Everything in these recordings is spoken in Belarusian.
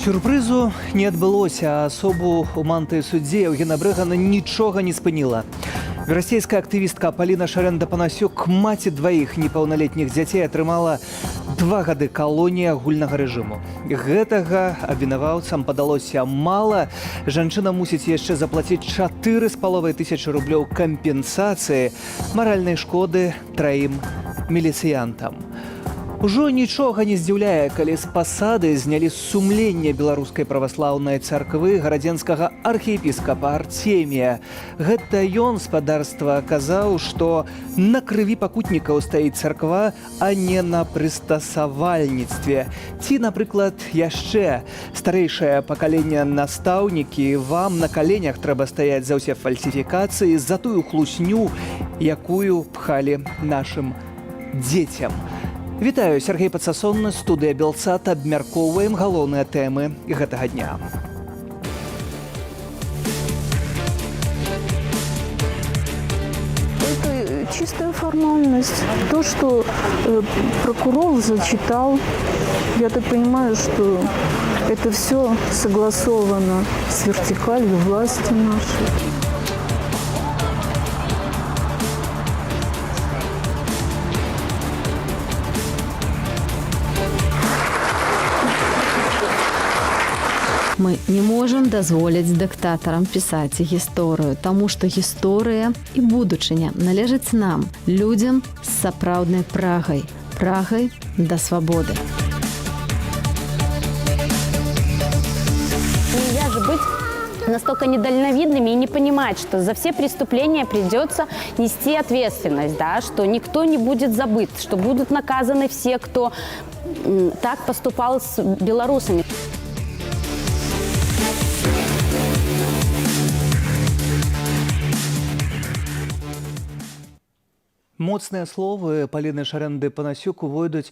Сюрпрызу не адбылося, а асобу ў мантыі суддзі Еўгена Брэгана нічога не спыніла. Расійская актывістка Паліна Шарэнда-Панасюк, маці дваіх непаўналетніх дзяцей, атрымала 2 гады калоніі агульнага рэжыму. Гэтага абвінаваўцам падалося мала. Жанчына мусіць яшчэ заплаціць 4,5 тысячы рублёў кампенсацыі маральнай шкоды 3 міліцыянтам. Ужо нічога не здзіўляе, калі з пасады знялі сумленне беларускай праваслаўнай царквы гарадзенскага архіепіскапа Артемія. Гэта ён спадарства казаў, што на крыві пакутнікаў стаіць царква, а не на прыстасавальніцтве. Ці, напрыклад, яшчэ старэйшае пакаленне настаўнікі, вам на каленях трэба стаяць за ўсе фальсіфікацыі, за тую хлусню, якую пхалі нашым дзецям. Вітаю, Сергей Падсасонны, студыя Белсат. Абмяркоўваем галоўныя тэмы гэтага дня. Это чистая формальность. То, что прокурор зачитал, я так понимаю, что это все согласовано с вертикалью власти нашей. Мы не можам дазволіць дыктатарам пісаць гісторыю, таму што гісторыя і будучыня належаць нам, людзям з сапраўднай прагай да свабоды. Нельзя же быть настолько недальновидными и не понимать, что за все преступления придется нести ответственность, да, что никто не будет забыт, что будут наказаны все, кто так поступал с белорусами. Моцныя словы Паліны Шарэнды-Панасюк увойдуць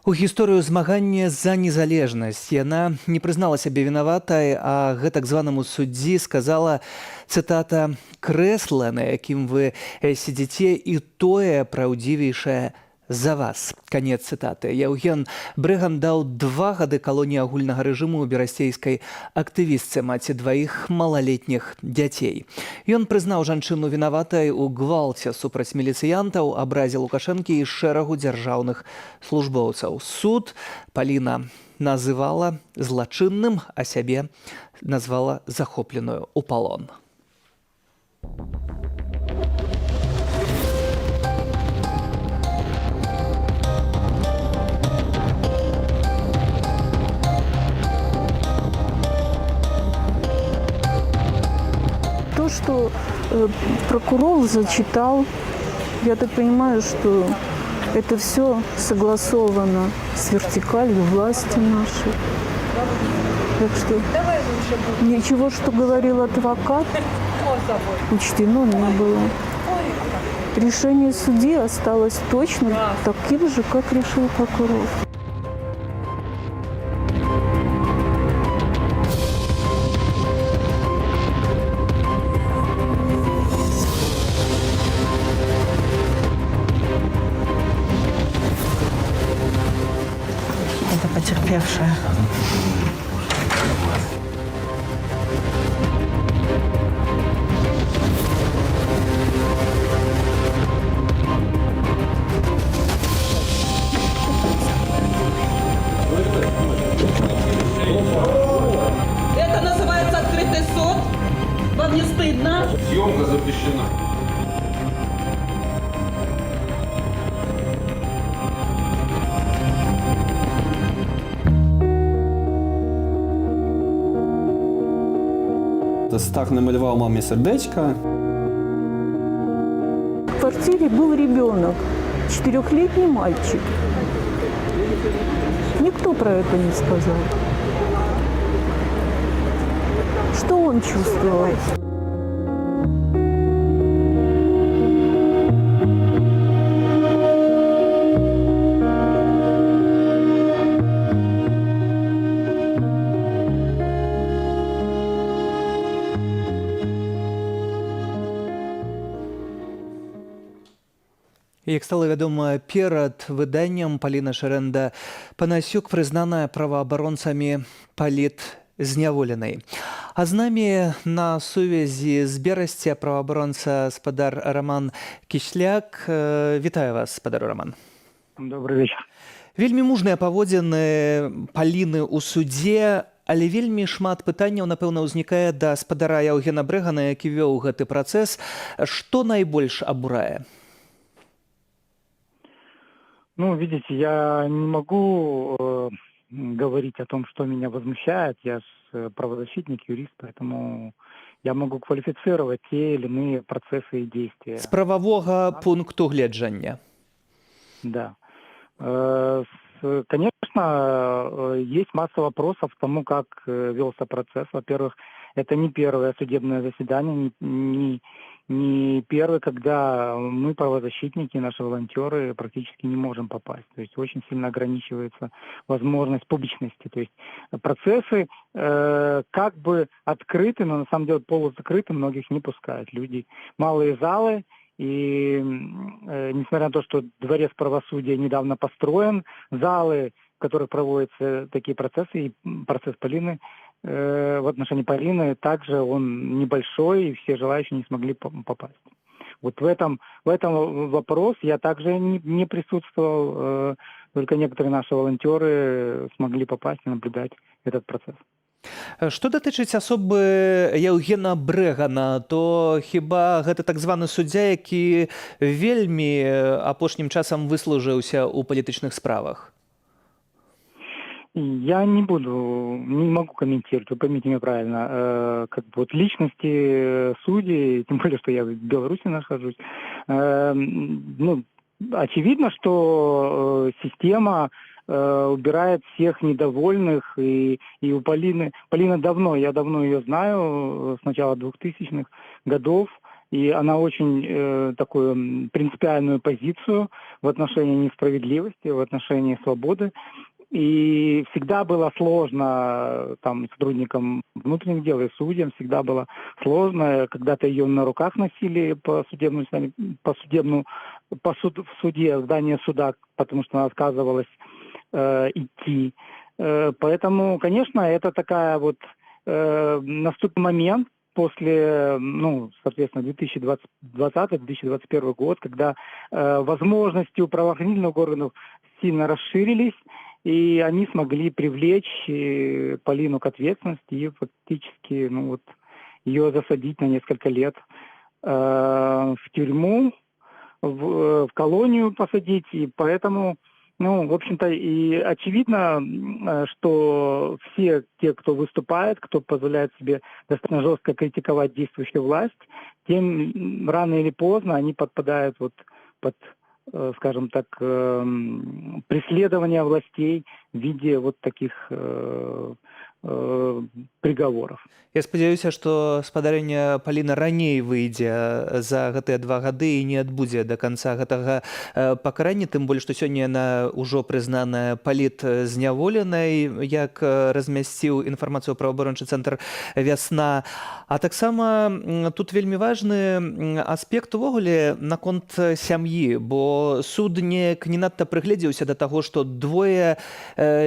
у гісторыю змагання за незалежнасць. Яна не прызнала сябе вінаватай, а гэтак званаму суддзі сказала, цытата, «Крэсла, на якім вы сидзіце, і тое праўдзівейшае за вас». Канец цытаты. Еўген Брэган даў 2 гады калоніі агульнага рэжыму берасцейскай актывістцы, маці дваіх малалетніх дзяцей. Ён прызнаў жанчыну вінаватай у гвалце супраць міліцыянтаў, абразе Лукашэнкі і шэрагу дзяржаўных службоўцаў. Суд Паліна называла злачынным, а сябе назвала захопленую ў палон. То, что прокурор зачитал, я так понимаю, что это все согласовано с вертикалью власти нашей. Так что ничего, что говорил адвокат, учтено не было. Решение судьи осталось точно таким же, как решил прокурор. Это потерпевшая. Это называется открытый суд. Вам не стыдно? Съемка запрещена. Стах намалевал маме сердечко. В квартире был ребенок, 4-летний мальчик. Никто про это не сказал. Что он чувствовал? Як стала вядома, перад выданнем Паліна Шарэнда-Панасюк прызнаная праваабаронцамі палітвязняў. зняволенай. А з намі на сувязі з Берасця праваабаронца спадар Роман Кішляк. Вітаю вас, спадар Роман. Добрый вечер. Вельмі мужныя паводзіны Паліны ў судзе, але вельмі шмат пытанняў, напэўна, ўзнікае да спадара Яўгена Брэгана, які вёў гэты працэс. Што найбольш абурае? Ну, видите, я не могу говорить о том, что меня возмущает. Я же правозащитник, юрист, поэтому я могу квалифицировать те или иные процессы и действия. З прававога пункту гледжання. Да. Конечно, есть масса вопросов к тому, как велся процесс. Во-первых, это не первое судебное заседание, не первое, когда мы, правозащитники, наши волонтеры, практически не можем попасть. То есть очень сильно ограничивается возможность публичности. То есть процессы как бы открыты, но на самом деле полузакрыты, многих не пускают. Люди, малые залы. И несмотря на то, что Дворец правосудия недавно построен, залы, в которых проводятся такие процессы, и процесс Полины, в отношении Полины, также он небольшой, и все желающие не смогли попасть. Вот в этом вопрос я также не присутствовал, только некоторые наши волонтеры смогли попасть и наблюдать этот процесс. Што датычыць асобы Яўгена Брэгана, то хіба гэта так званы суддзя, які вельмі апошнім часам выслужыўся ў палітычных справах? Я не могу комментировать, вы поймите меня правильно, как бы вот личности судей, тем более, что я в Беларуси нахожусь, ну, очевидно, что система убирает всех недовольных, и у Полина я давно ее знаю, с начала 2000-х годов, и она очень такую принципиальную позицию в отношении несправедливости, в отношении свободы. И всегда было сложно там сотрудникам внутренних дел и судьям, всегда было сложно. Когда-то ее на руках носили в суде, в здание суда, потому что она отказывалась идти. Поэтому, конечно, это такая вот наступит момент после, ну, соответственно, 2020-2021 год, когда возможности у правоохранительных органов сильно расширились, и они смогли привлечь Полину к ответственности и фактически, ну, вот, ее засадить на несколько лет в тюрьму, в колонию посадить, и поэтому, ну, в общем-то, и очевидно, что все те, кто выступает, кто позволяет себе достаточно жестко критиковать действующую власть, тем рано или поздно они подпадают вот под, скажем так, преследование властей в виде вот таких приговоров. Я спадзяюся, што спадарыня Паліна раней выйдзе за гэтыя 2 гады і не адбудзе да канца гэтага пакарання, тым больш, што сёння яна ўжо прызнаная палітзняволенай, як размясціў інфармацыю праваабарончы цэнтр «Вясна». А таксама тут вельмі важны аспект увогуле наконт сям'і, бо суд неяк не надта прыгледзеўся да таго, што 2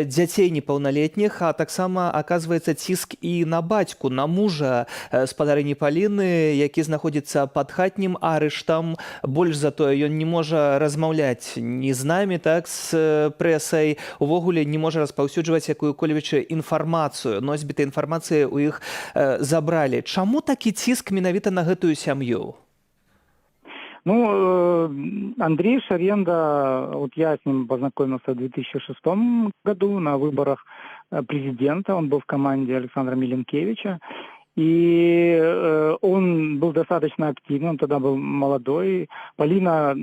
дзяцей непаўналетніх, а таксама аказваецца ціск і на бацьку, на мужа спадарыні Паліны, які знаходзіцца пад хатнім арыштам. Больш за тое, ён не можа размаўляць ні з намі, так, з прэсай, увогуле не можа распаўсюджваць якую-колевічы інфармацыю. Носьбіты інфармацыі ў іх забралі. Чаму такі ціск менавіта на гэтую сям'ю? Ну, Андрей Шаренда, вот я с ним познакомился в 2006 году на выборах президента, он был в команде Александра Миленкевича, и он был достаточно активным, он тогда был молодой, Полина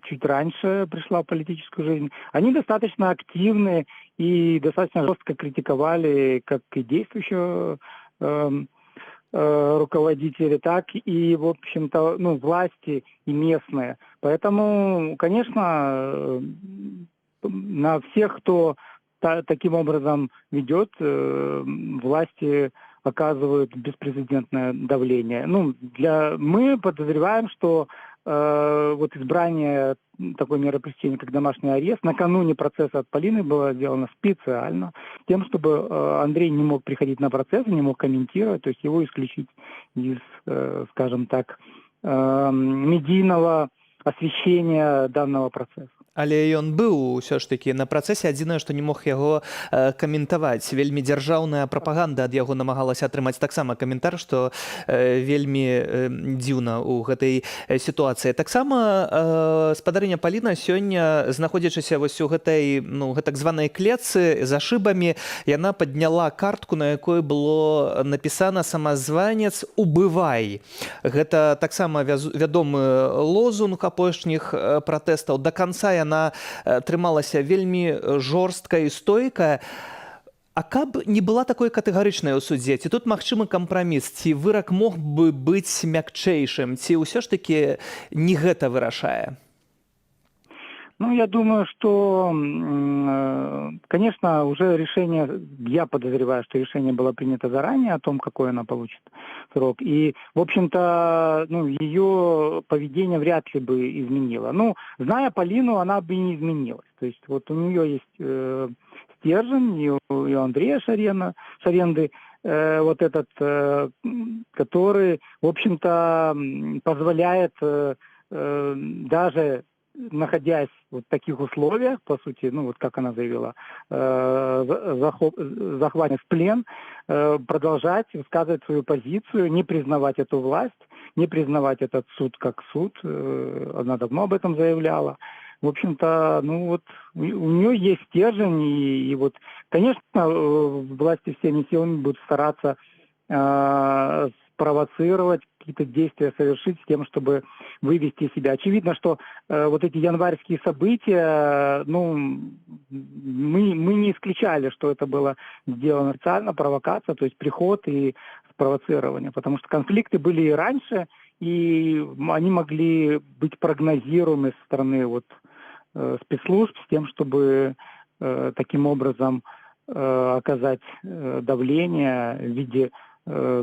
чуть раньше пришла в политическую жизнь. Они достаточно активны и достаточно жестко критиковали как и действующего руководители, так и, в общем-то, ну, власти и местные. Поэтому, конечно, на всех, кто таким образом ведет, власти оказывают беспрецедентное давление. Ну, мы подозреваем, что вот избрание такой меры пресечения, как домашний арест, накануне процесса от Полины было сделано специально, тем, чтобы Андрей не мог приходить на процесс, не мог комментировать, то есть его исключить из, скажем так, медийного освещения данного процесса. Але ён быў усё ж такі на працэсе, адзінае, што не мог яго каментаваць. Вельмі дзяржаўная прапаганда ад яго намагалася атрымаць таксама каментар, што вельмі дзіўна ў гэтай сітуацыі. Таксама спадарыня Паліна сёння, знаходзячыся вось у гэтай, гэтак званай клетцы за шыбамі, яна падняла картку, на якой было напісана «Самазванец, убывай». Гэта таксама вядомы лозунг апошніх пратэстаў. Да канца яна трымалася вельмі жорстка і стойка. А каб не была такой катэгарычнай у судзе, ці тут магчымы кампраміс, ці вырак мог бы быць мякчэйшым, ці ўсё ж такі не гэта вырашае? Ну, я думаю, что, конечно, уже решение, я подозреваю, что решение было принято заранее о том, какой она получит срок. И, в общем-то, ее поведение вряд ли бы изменило. Зная Полину, она бы не изменилась. То есть вот у нее есть стержень, и у Андрея Шаренды, вот этот, который, в общем-то, позволяет даже находясь в таких условиях, по сути, вот как она заявила, захватить в плен, продолжать высказывать свою позицию, не признавать эту власть, не признавать этот суд как суд. Она давно об этом заявляла. В общем-то, у нее есть стержень, и вот, конечно, власти всеми силами будут стараться спровоцировать, какие-то действия совершить с тем, чтобы вывести себя. Очевидно, что вот эти январские события, мы не исключали, что это было сделано специально, провокация, то есть приход и спровоцирование, потому что конфликты были и раньше, и они могли быть прогнозируемы со стороны спецслужб с тем, чтобы таким образом оказать давление в виде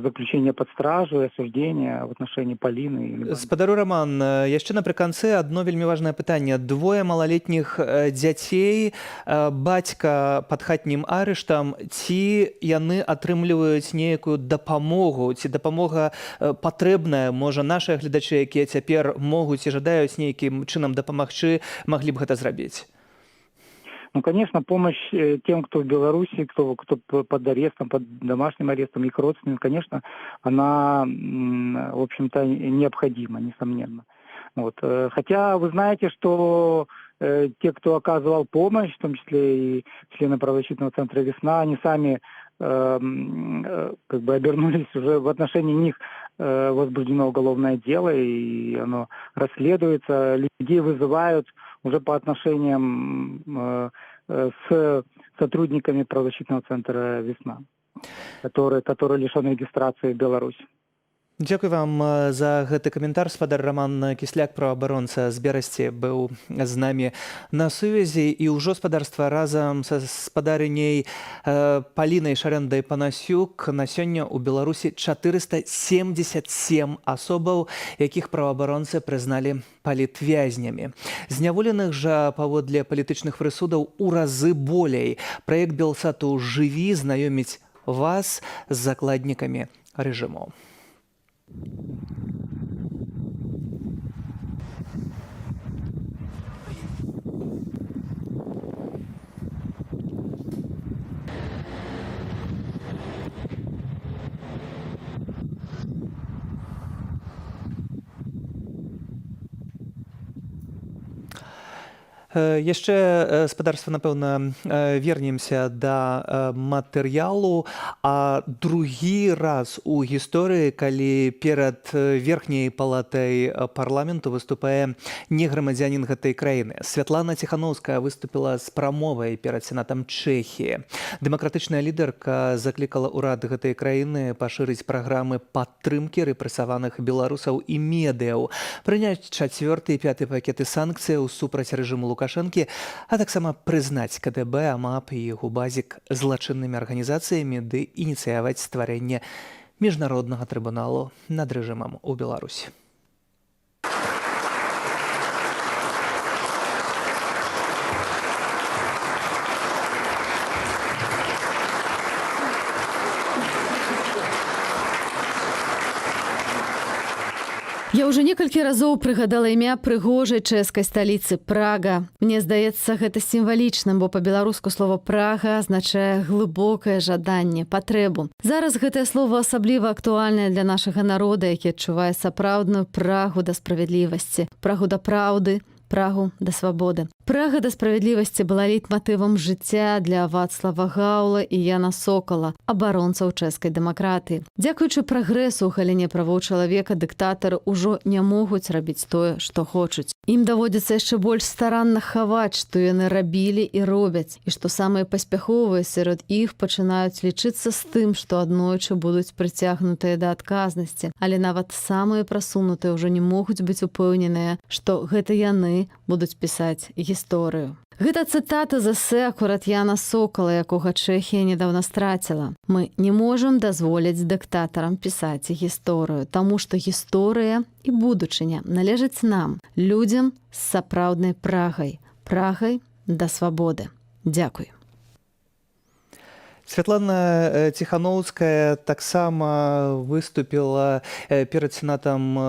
заключення під стражу і осуждення в отношении Поліни. Спадару Роман, яшчэ напрыканцы адно вельмі важнае пытанне. Двое малалетніх дзяцей, бацька пад хатнім арыштам, ці яны атрымліваюць нейкую дапамогу, ці дапамога патрэбная, можа, нашыя гледачы, якія цяпер могуць і жадаюць нейкім чынам дапамагчы, маглі б гэта зрабіць? Конечно, помощь тем, кто в Беларуси, кто под арестом, под домашним арестом, их родственникам, конечно, она, в общем-то, необходима, несомненно. Хотя вы знаете, что те, кто оказывал помощь, в том числе и члены правозащитного центра «Весна», они сами обернулись, уже в отношении них возбуждено уголовное дело, и оно расследуется. Людей вызывают уже по отношениям с сотрудниками правозащитного центра «Весна», которые лишены регистрации в Беларуси. Дзякуй вам за гэты каментар. Спадар Роман Кісляк, праваабаронца з Берасці, быў з намі на сувязі. І ўжо спадарства разам са спадарыняй Палінай Шарэндай Панасюк на сёння ў Беларусі 477 асобаў, якіх праваабаронцы прызналі палітвязнямі. Зняволеных жа паводле палітычных прысудаў у разы болей. Праект Белсату «Жыві» знаёміць вас з закладнікамі рэжыму. Яшчэ, спадарства, напэўна, вернемся да матэрыялу. А другі раз у гісторыі, калі перад верхняй палатай парламенту выступае не грамадзянін гэтай краіны. Святлана Ціхановская выступіла з прамовай перад сенатам Чэхіі. Дэмакратычная лідарка заклікала ўрад гэтай краіны пашырыць праграмы падтрымкі рэпрэсаваных беларусаў і медыяў, прыняць 4-й і 5-й пакеты санкцыяў супраць рэжыму Лукашэнкі, а таксама прызнаць КДБ, АМАП і ГУБАЗік злачыннымі арганізацыямі ды ініцыяваць стварэнне міжнароднага трыбуналу над рэжымам у Беларусі. Я ўжо некалькі разоў прыгадала імя прыгожай чэшскай сталіцы Прага. Мне здаецца, гэта сімвалічным, бо па-беларуску слова Прага азначае глыбокае жаданне, патрэбу. Зараз гэтае слово асабліва актуальнае для нашага народа, які адчувае сапраўдную прагу да справядлівасці, прагу да праўды, прагу да свабоды. Прага да справядлівасці была лейтматывам жыцця для Вацлава Гаўла і Яна Сокала, абаронцаў чэшскай дэмакратыі. Дзякуючы прагрэсу ў галіне правоў чалавека дыктатары ўжо не могуць рабіць тое, што хочуць. Ім даводзіцца яшчэ больш старанна хаваць, што яны рабілі і робяць, і што самыя паспяховыя сярод іх пачынаюць лічыцца з тым, што аднойчы будуць прыцягнутыя да адказнасці, але нават самыя прасунутыя ўжо не могуць быць упэўненыя, што гэта яны будуць пісаць гісторыю. Гэта цытата з эсэ акурат Яна Сокала, якога Чэхія недавно страціла. Мы не можам дазволіць дыктатарам пісаць гісторыю, таму што гісторыя і будучыня належаць нам, людзям з сапраўднай прагай, прагай да свабоды. Дзякуй. Святлана Ціхановская таксама выступила перад Сенатам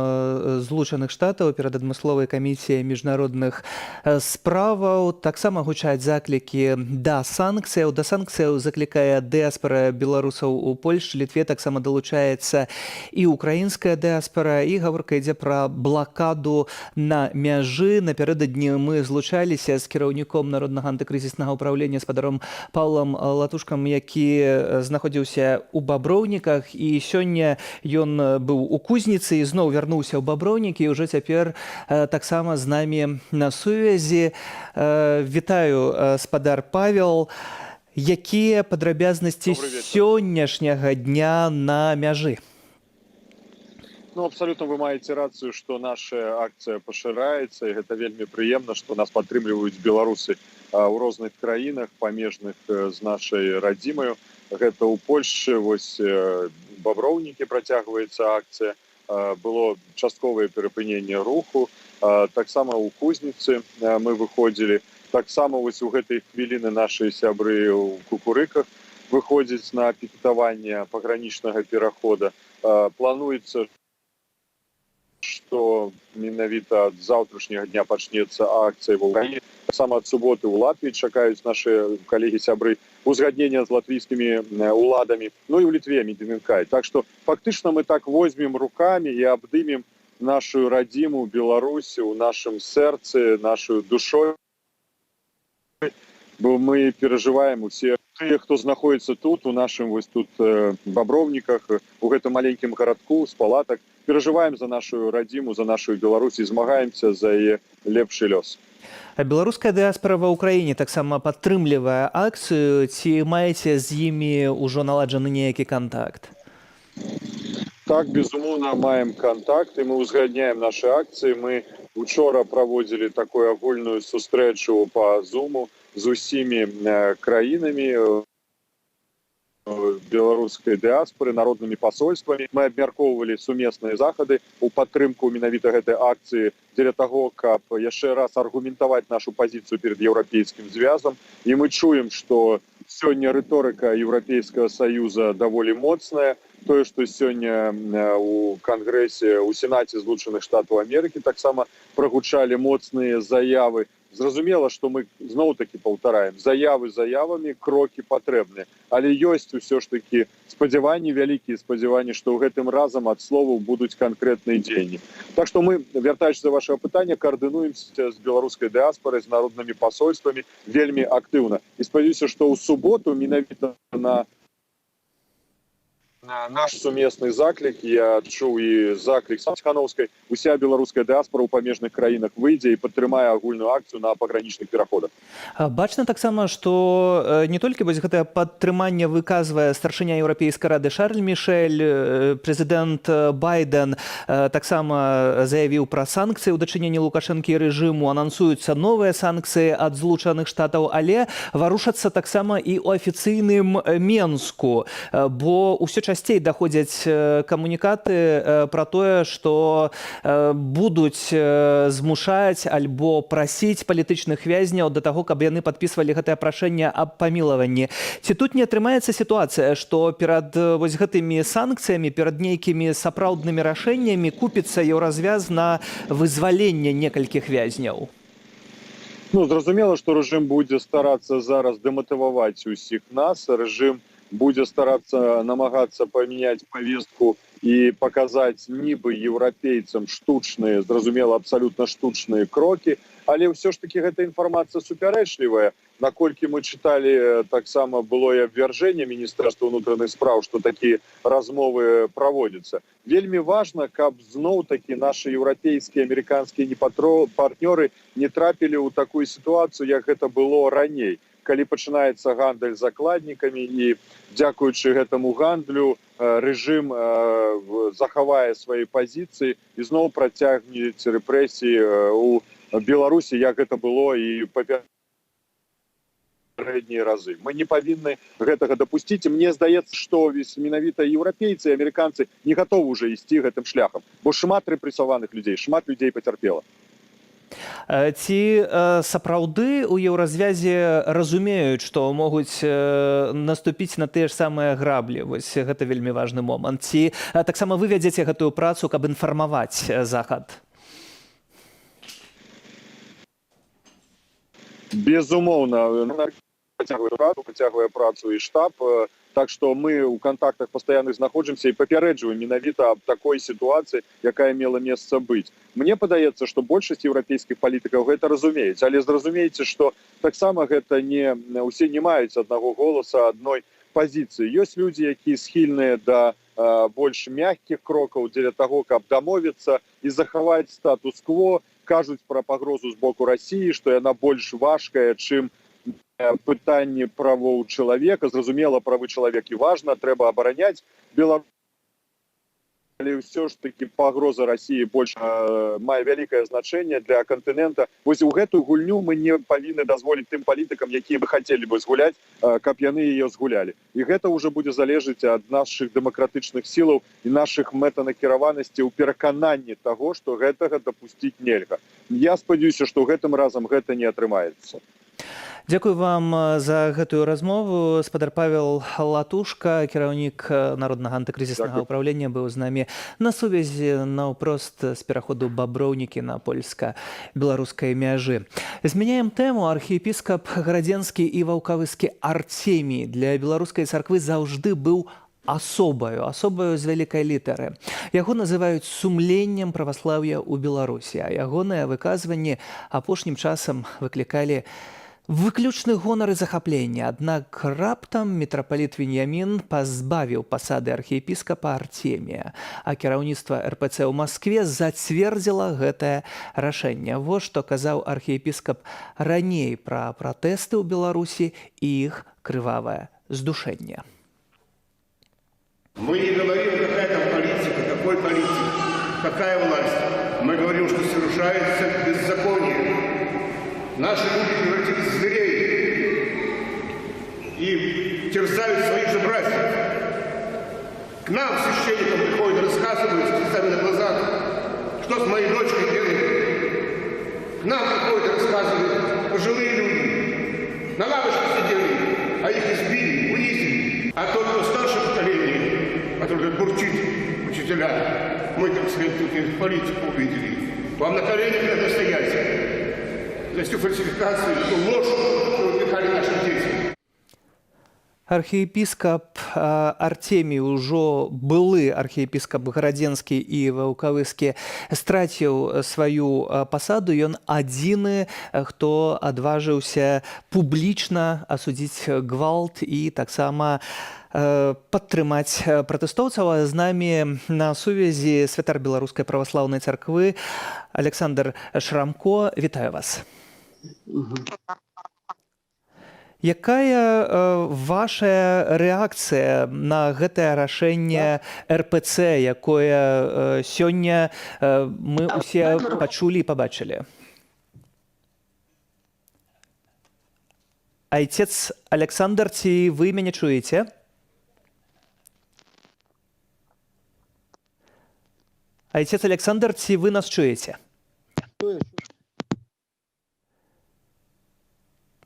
Злучаных Штатаў, перад адмысловай камісіяй міжнародных справаў. Таксама гучаць заклікі да санкцыяў. Да санкцыяў заклікае дыаспара беларусаў у Польшчы, Літве, таксама далучаецца і украінская дыаспара. І гаворка ідзе пра блакаду на мяжы. Напярэдадні мы злучаліся з кіраўніком Народнага антыкрызіснага ўправлення спадаром Паўлам Латушкам, які знаходзіўся ў Баброўніках, і сёння ён быў у Кузніцы і зноў вярнуўся ў Баброўнікі, і ўжо цяпер таксама з намі на сувязі. Вітаю, спадар Павел. Якія падрабязнасці сённяшняга дня на мяжы? Ну, абсолютно вы маеце рацыю, што наша акцыя пашыраецца, і гэта вельмі прыемна, што нас падтрымліваюць беларусы ў розных краінах, памежных з нашай радзімаю. Гэта ў Польшчы, вось Баброўнікі працягваецца акцыя, было частковае перапыненне руху, таксама ў Кузніцы мы выходзілі, таксама вось у гэтай хвіліны нашыя сябры ў Кукурыках выходзяць на пікетаванне пагранічнага перахода. Плануецца, што менавіта ад заўтрашняга дня пачнецца акцыя ва ўкраіне. Таксама ад суботы ў Латвіі чакаюць нашы калегі-сябры узгаднення з латвійскімі уладамі, ну і ў Літве Медзінінкай. Так што фактычна мы так возьмем рукамі і абдымем нашу радзіму Беларусі ў нашым сэрцы, нашу душой. Бо мы перажываем усе тыя, хто знаходзіцца тут, у нашым вось тут Баброўніках, у гэтым маленькім гарадку з палатак, перажываем за нашу радзіму, за нашу Беларусь і змагаемся за яе лепшы лёс. А беларуская дыаспара ва ўкраіне таксама падтрымлівае акцыю, ці маеце з імі ўжо наладжаны нейкі кантакт? Так, безумоўна, маем кантакт, і мы узгадняем нашы акцыі. Мы учора праводзілі такую агульную сустрэчу па Зуму з усімі краінамі беларускай дыаспоры, народнымі пасольствамі. Мы абмяркоўвалі сумесныя захады у падтрымку менавіта гэтай акцыі дзеля таго, каб яшчэ раз аргументаваць нашу пазіцыю перад Еўрапейскім звязам. І мы чуем, што сёння рыторыка Еўрапейскага саюза даволі моцная. Тое, што сёння у Кангрэсе, у Сенаце Злучаных Штатаў Амерыкі таксама прагучалі моцныя заявы. Зразумела, што мы зноў-такі паўтараем. Заявы заявамі, крокі патрэбныя. Але ёсць усё ж такі спадзяванні, вялікія спадзяванні, што ў гэтым разам ад словаў будуць канкрэтныя дзеянні. Так што мы, вяртаючыся да вашага пытання, каардынуемся з беларускай дыаспорай, з народнымі пасольствамі вельмі актыўна. І спадзяюся, што ў суботу менавіта на наш сумесны заклік, я чуў і заклік Ціхановскай, уся беларуская дыаспора ў памежных краінах выйдзе і падтрымае агульную акцыю на пагранічных пераходах. Бачна таксама, што не толькі вось гэтае падтрыманне выказвае старшыня Еўрапейскай рады Шарль Мішэль, прэзідэнт Байден таксама заявіў пра санкцыі ў дачыненні Лукашэнкі і рэжыму, анансуюцца новыя санкцыі ад Злучаных Штатаў, але варушацца таксама і ў афіцыйным Менску, бо ўсё часцей часцей даходзяць камунікаты пра тое, што будуць змушаць альбо прасіць палітычных вязняў да таго, каб яны падпісвалі гэтае прашэнне аб памілаванні. Ці тут не атрымаецца сітуацыя, што перад вось гэтымі санкцыямі, перад нейкімі сапраўднымі рашэннямі купіцца еўразвяз на вызваленне некалькіх вязняў? Ну, зразумела, што рэжым будзе старацца зараз дэматываваць усіх нас. Рэжым будзе старацца намагацца памяняць павестку і паказаць нібы еўрапейцам штучныя, зразумела, абсалютна штучныя крокі. Але ўсё ж такі гэта інфармацыя супярэчлівая. Наколькі мы чыталі, таксама было і абвяржэнне Міністэрства ўнутраных спраў, што такія размовы праводзяцца. Вельмі важна, каб зноў-такі нашы еўрапейскія, амерыканскія партнёры не трапілі ў такую сітуацыю, як гэта было раней. Калі пачынаецца гандаль закладнікамі і дзякуючы гэтаму гандлю рэжым захавае свае пазіцыі і зноў працягнець рэпрэсіі ў Беларусі, як гэта было і папярэднія разы. Мы не павінны гэтага дапусціць. Мне здаецца, што менавіта еўрапейцы і амерыканцы не гатовы ўжо ісці гэтым шляхам, бо шмат рэпрэсаваных людзей, шмат людзей пацярпела. Ці сапраўды ў еўразвязе разумеюць, што могуць наступіць на тыя ж самыя граблі? Вось гэта вельмі важны момант. Ці таксама вы вядзеце гэтую працу, каб інфармаваць Захад? Безумоўна, працягвае працу і штаб. Так што мы ў кантактах пастаянных знаходзімся і папярэджваем менавіта аб такой сітуацыі, якая мела месца быць. Мне падаецца, што большасць еўрапейскіх палітыкаў гэта разумеюць, але зразумейце, што таксама гэта не ўсе не маюць аднаго голаса, адной пазіцыі. Ёсць людзі, якія схільныя да больш мяккіх крокаў дзеля таго, каб дамовіцца і захаваць статус-кво, кажуць пра пагрозу з боку Расіі, што яна больш важкая, чым пытанне правоў чалавека. Зразумела, правы чалавека важна, трэба абараняць Беларусь. Але ўсё ж такі пагроза Расіі больш мае вялікае значэнне для кантынента. Вось у гэтую гульню мы не павінны дазволіць тым палітыкам, якія бы хацелі бы згуляць, каб яны яе згулялі. І гэта ўжо будзе залежыць ад нашых дэмакратычных сілаў і нашых мэтанакіраванасцей у перакананні таго, што гэтага дапусціць нельга. Я спадзяюся, што гэтым разам гэта не атрымаецца. Дзякую вам за гэтую размову. Спадар Павел Латушка, кіраўнік Народнага антыкрызіснага ўпраўлення, быў з намі на сувязі наўпрост з пераходу Баброўнікі на польска-беларускай мяжы. Змяняем тэму. Архіепіскап Гарадзенскі і Ваўкавыскі Артемій для беларускай царквы заўжды быў асобаю з вялікай літары. Яго называюць сумленнем праваслаўя ў Беларусі, а ягоныя выказванні апошнім часам выклікалі выключны гонар і захапленне. Аднак раптам мітрапаліт Веньямін пазбавіў пасады архіепіскапа Артемія, а кіраўніцтва РПЦ ў Маскве зацвердзіла гэтае рашэнне. Вось што казаў архіепіскап раней пра пратэсты ў Беларусі і іх крывавае здушэнне. Мы не говорим, какая там политика, какой политик, какая власть. Мы говорим, что совершается беззаконие. Наши люди превратились в зверей и терзают своих же братьев. К нам, священникам, приходят, рассказывают с глазами на глазах, что с моей дочкой делают. К нам приходят, рассказывают пожилые люди. На лавочке сидели, а их избили, унизили. А тот, кто старше поколения, который бурчит учителя, мы, так сказать, тут политику увидели. Вам на коленях надо стоять. За всю фальсификацию, эту ложь, которую вдыхали наши дети. Архіепіскап Артемій, ужо былы архіепіскап Гарадзенскі і Ваўкавыскі, страціў сваю пасаду. Ён адзіны, хто адважыўся публічна асудзіць гвалт і таксама падтрымаць пратэстоўцаў. З намі на сувязі святар Беларускай праваслаўнай царквы Александр Шрамко. Вітаю вас. Якая ваша рэакцыя на гэтае рашэнне РПЦ, якое сёння мы ўсе пачулі і пабачылі? Айцец Александр, ці вы мяне чуеце? Айцец Александр, ці вы нас чуеце?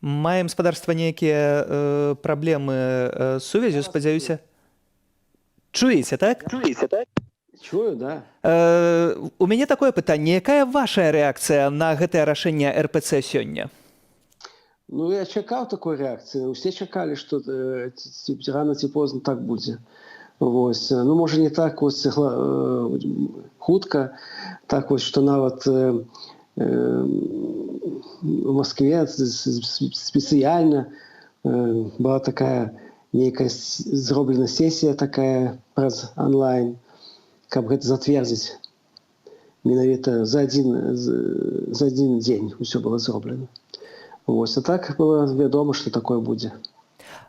Маем спадарства нейкія праблемы з сувязю, спадзяюся. Чуеце, так? Чую, да. У мяне такое пытанне. Якая ваша рэакцыя на гэтае рашэнне РПЦ сёння? Ну, я чакаў такой рэакцыі. Усе чакалі, што рано ці позна так будзе. Вось. Ну, можа, не так вось, хутка, так вось, што нават у Москве спецыяльна была такая нейкая зроблена сесія такая праз онлайн, каб гэта зацвердзіць. Менавіта за адзін дзень усё было зроблена. Вось, а так было вядома, што такое будзе.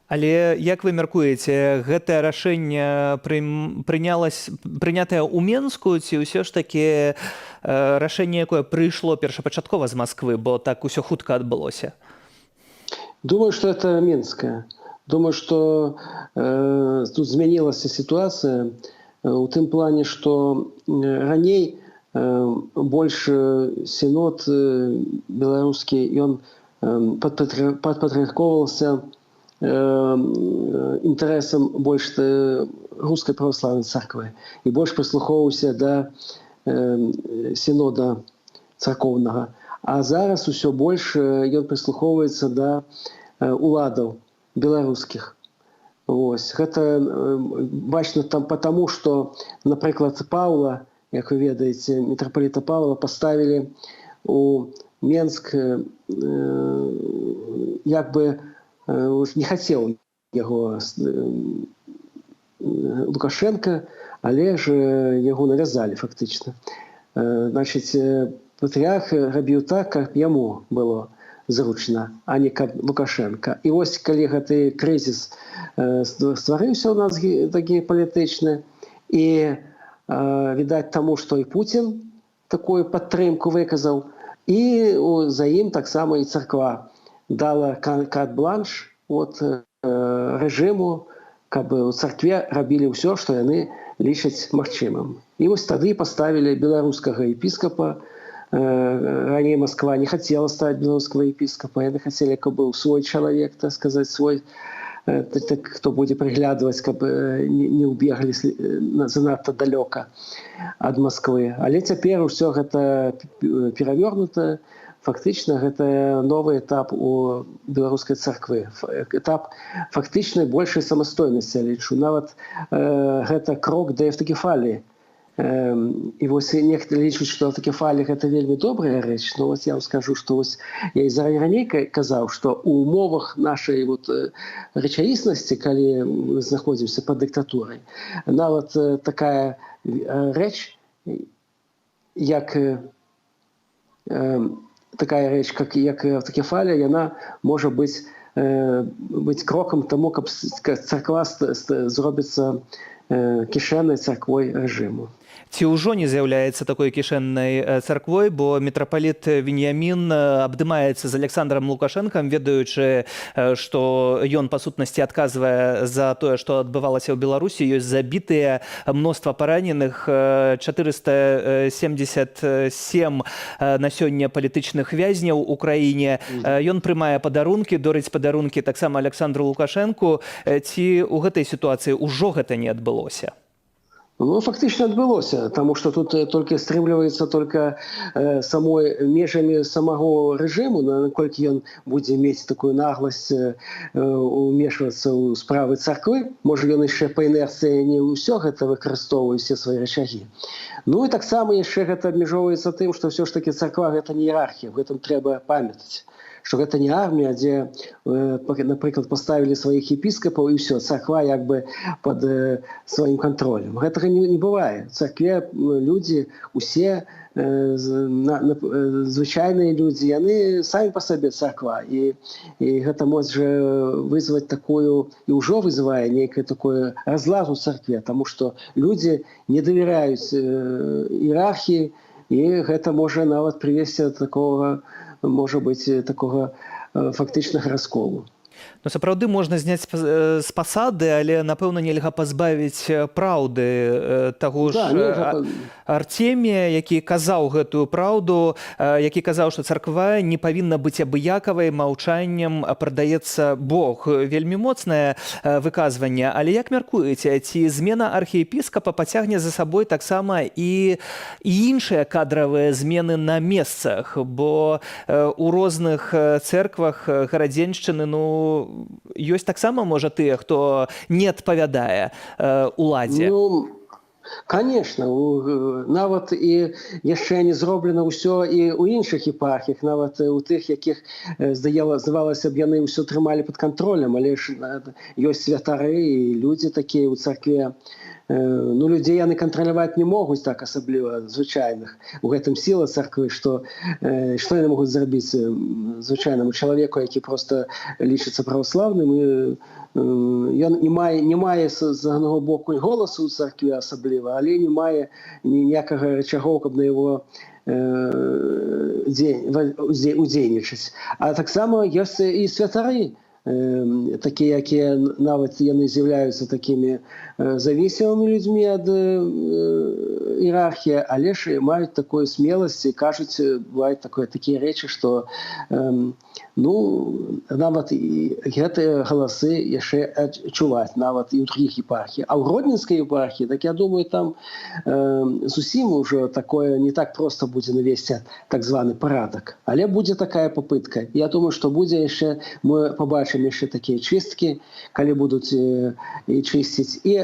Але, як вы мяркуеце, гэтае рашэнне прынятае ў Менску, ці ўсё ж такі рашэнне, якое прыйшло першапачаткова з Масквы, бо так усё хутка адбылося? Думаю, што это Менскае. Думаю, што тут змянілася сітуацыя у тым плане, што раней больш сінод беларускі, ён падпарадкоўваўся інтарэсам больш рускай праваслаўнай царквы і больш прыслухоўваўся да сінода царкоўнага. А зараз усё больш ён прыслухоўваецца да уладаў беларускіх. Вось. Гэта бачна там потому, што, напрыклад, Паўла, як вы ведаеце, мітрапаліта Паўла паставілі у Менск, як бы не хацеў яго Лукашенко, але ж яго навязалі фактычна. Значыць, патрыарх рабіў так, каб яму было зручна, а не каб Лукашенко. І вось, калі гэты крызіс стварыўся ў нас такі палітычны, і відаць таму, што і Пуцін такую падтрымку выказаў, і за ім таксама і царква дала карт-бланш рэжыму, каб у царкве рабілі ўсё, што яны лічаць магчымым. І вось тады паставілі беларускага епіскапа. Раней Москва не хотела ставить белорусского епископа, яны хотели, каб быў свой чалавек, так сказать, свой, хто будзе прыглядваць, каб не ўбеглі занадта далёка ад Москвы. Але цяпер усё гэта перавернута. Фактычна гэта новы этап у беларускай царквы. Этап фактычнай большай самастойнасці, я лічу. Нават гэта крок да аўтакефаліі. І вось некаторыя лічаць, што аўтакефалія гэта вельмі добрая рэч, но вось я вам скажу, што вось я і раней казаў, што ў умовах нашай рэчаіснасці, калі мы знаходзімся пад дыктатурай, нават такая рэч, як аўтакефалія, яна можа быць крокам таму, каб царква зробіцца кішэннай царквой рэжыму. Ці ўжо не з'яўляецца такой кішэннай царквой, бо мітрапаліт Веніямін абдымаецца з Александром Лукашэнкам, ведаючы, што ён па сутнасці адказвае за тое, што адбывалася ў Беларусі. Ёсць забітыя, мноства параненых, 477 на сёння палітычных вязняў у краіне. Ён прымае падарункі, дорыць падарункі таксама Александру Лукашэнку. Ці ў гэтай сітуацыі ўжо гэта не адбылося? Ну, фактычна адбылося, таму што тут толькі стрымліваецца толькі самой межамі самого рэжыму, наколькі ён будзе мець такую нагласць умешвацца ў справы царквы. Можа, ён яшчэ па інерцыі не ўсё гэта выкарыстоўвае, усе свае рычагі. Ну і таксама яшчэ гэта абмяжоўваецца тым, што ўсё ж такі царква гэта не іерархія, гэтым трэба памятаць. Што гэта не армія, дзе, напрыклад, паставілі сваіх епіскапаў і ўсё, царква як бы пад сваім кантролем. Гэтага не бывае. В царкве людзі, усе звычайныя людзі, яны самі па сабе царква. І гэта можа вызваць такую, і ўжо вызывае нейкае такое разлад у царкве, таму што людзі не давяраюць іерархіі, і гэта можа нават прывесці да такога, можа быць, такога фактычнага расколу. Ну, сапраўды можна зняць з пасады, але, напэўна, нельга пазбавіць праўды таго ж Артемія, які казаў гэтую праўду, які казаў, што царква не павінна быць абыякавай, маўчаннем прадаецца Бог. Вельмі моцнае выказванне. Але як мяркуеце, ці змена архіепіскапа пацягне за сабой таксама і іншыя кадравыя змены на месцах? Бо у розных цэрквах гарадзеншчыны, ёсць таксама, можа, тыя, хто не адпавядае уладзе? Конечно, нават і яшчэ не зроблена ўсё і ў іншых епархіях, нават у тых, якіх, здавалася б, яны ўсё трымалі пад кантролем, але ж ёсць святары і людзі такія ў царкве. Людзей яны кантраляваць не могуць так асабліва звычайных. У гэтым сіла царквы, што яны могуць зрабіць звычайнаму чалавеку, які проста лічыцца праваслаўным, і ён не мае з аднаго боку голасу ў царкве асабліва, але не мае ніякага рычагоў, каб на яго удзейнічаць. А таксама ёсць і святары, такія, якія нават яны з'яўляюцца такімі завісімымі людзьмі ад іерархіі, але ж маюць такую смеласць і кажуць, бываюць такія рэчы, што нават гэтыя галасы яшчэ адчуваць, нават і ў другіх епархіях. А ў гродненскай епархіі, так я думаю, там зусім ужо такое не так проста будзе навесці так званы парадак. Але будзе такая попытка. Я думаю, што будзе яшчэ, мы побачым яшчэ такія чысткі, калі будуць і чысціць і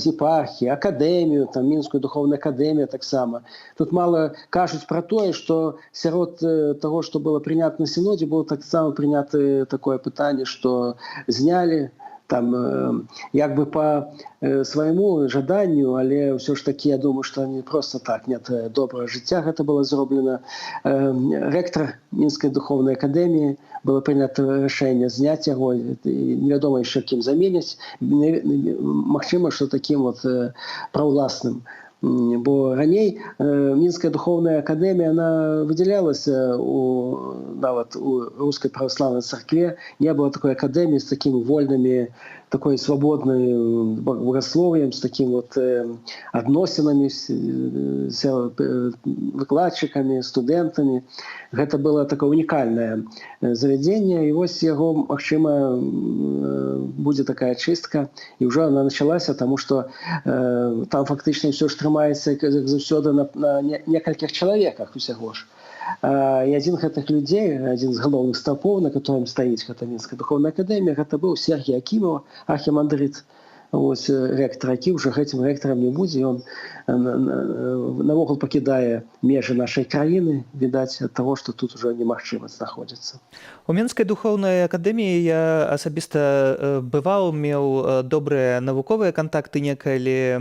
епархіі, акадэмію, там Мінскую духовную акадэмію таксама. Тут мала кажуць пра тое, што сярод таго, што было прынята на сінодзе, было таксама прынята такое пытанне, што знялі там як бы по свайму жаданню, але ўсё ж такі, я думаю, што не проста так, нет добрага жыцця гэта было зроблена. Рэктар Мінскай духовнай акадэміі было прынята рашэнне зняць яго, невядома яшчэ кім заменяць, магчыма, што такім праўласным. Бо раней Мінская духовная акадэмія, она выдзялялася нават у рускай праваслаўнай царкве, не было такой акадэміі з такімі вольнымі, такой свабоднай богословием, с таким адносінамі з выкладчыкамі, студэнтамі. Гэта было такое унікальнае завядзенне, і вось яго, магчыма, будзе такая чыстка, і ўжо она началася, таму што там фактычна ўсё ж трымаецца, як заўсёды, на некалькіх чалавеках усяго ж. І адзін гэтых людзей, адзін з галоўных стаўпоў, на которым стаіць гэта Мінская духовная акадэмія, гэта быў Сергій Акімаў, архімандрыт, рэктар, які ўжо гэтым рэктарам не будзе. Ён навогул пакідае межы нашай краіны, відаць, ад таго, што тут ужо немагчыма знаходзіцца. У Мінскай духовнай акадэміі я асабіста бываў, меў добрыя навуковыя кантакты некалі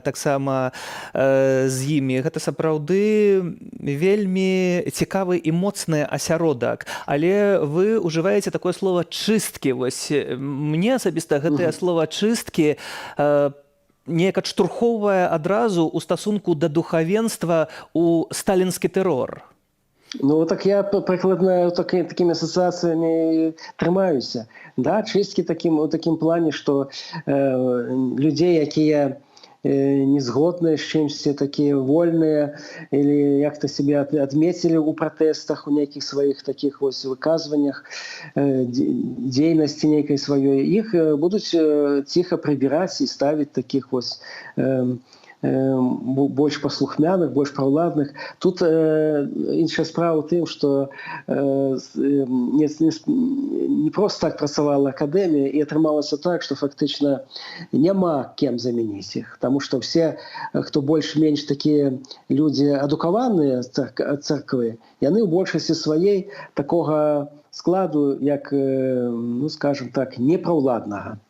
таксама з імі. Гэта сапраўды вельмі цікавы і моцны асяродак. Але вы ўжываеце такое слово «чысткі». Вось мне асабіста гэтае слово «чысткі» неяк адштурхоўвае адразу ў стасунку да духавенства ў сталінскі тэрор. Так я прыкладна такімі асацыяцыямі трымаюся. Да, чысткі ў такім плане, што людзей, якія не згодныя з чымсьці, такія вольныя, или як-то себе адмецілі ў пратэстах, у нейкіх сваіх такіх вось выказваннях, дзейнасці нейкай сваёй, іх будуць ціха прыбіраць і ставіць такіх вось больш паслухмяных, больш праўладных. Тут іншая справа ў тым, што не проста так працавала акадэмія, і атрымалася так, што фактычна няма кем замяніць іх. Таму што все, хто больш-менш такія людзі адукаваныя ад царквы, яны ў большасці сваёй такога складу, як, скажем так, непраўладнага.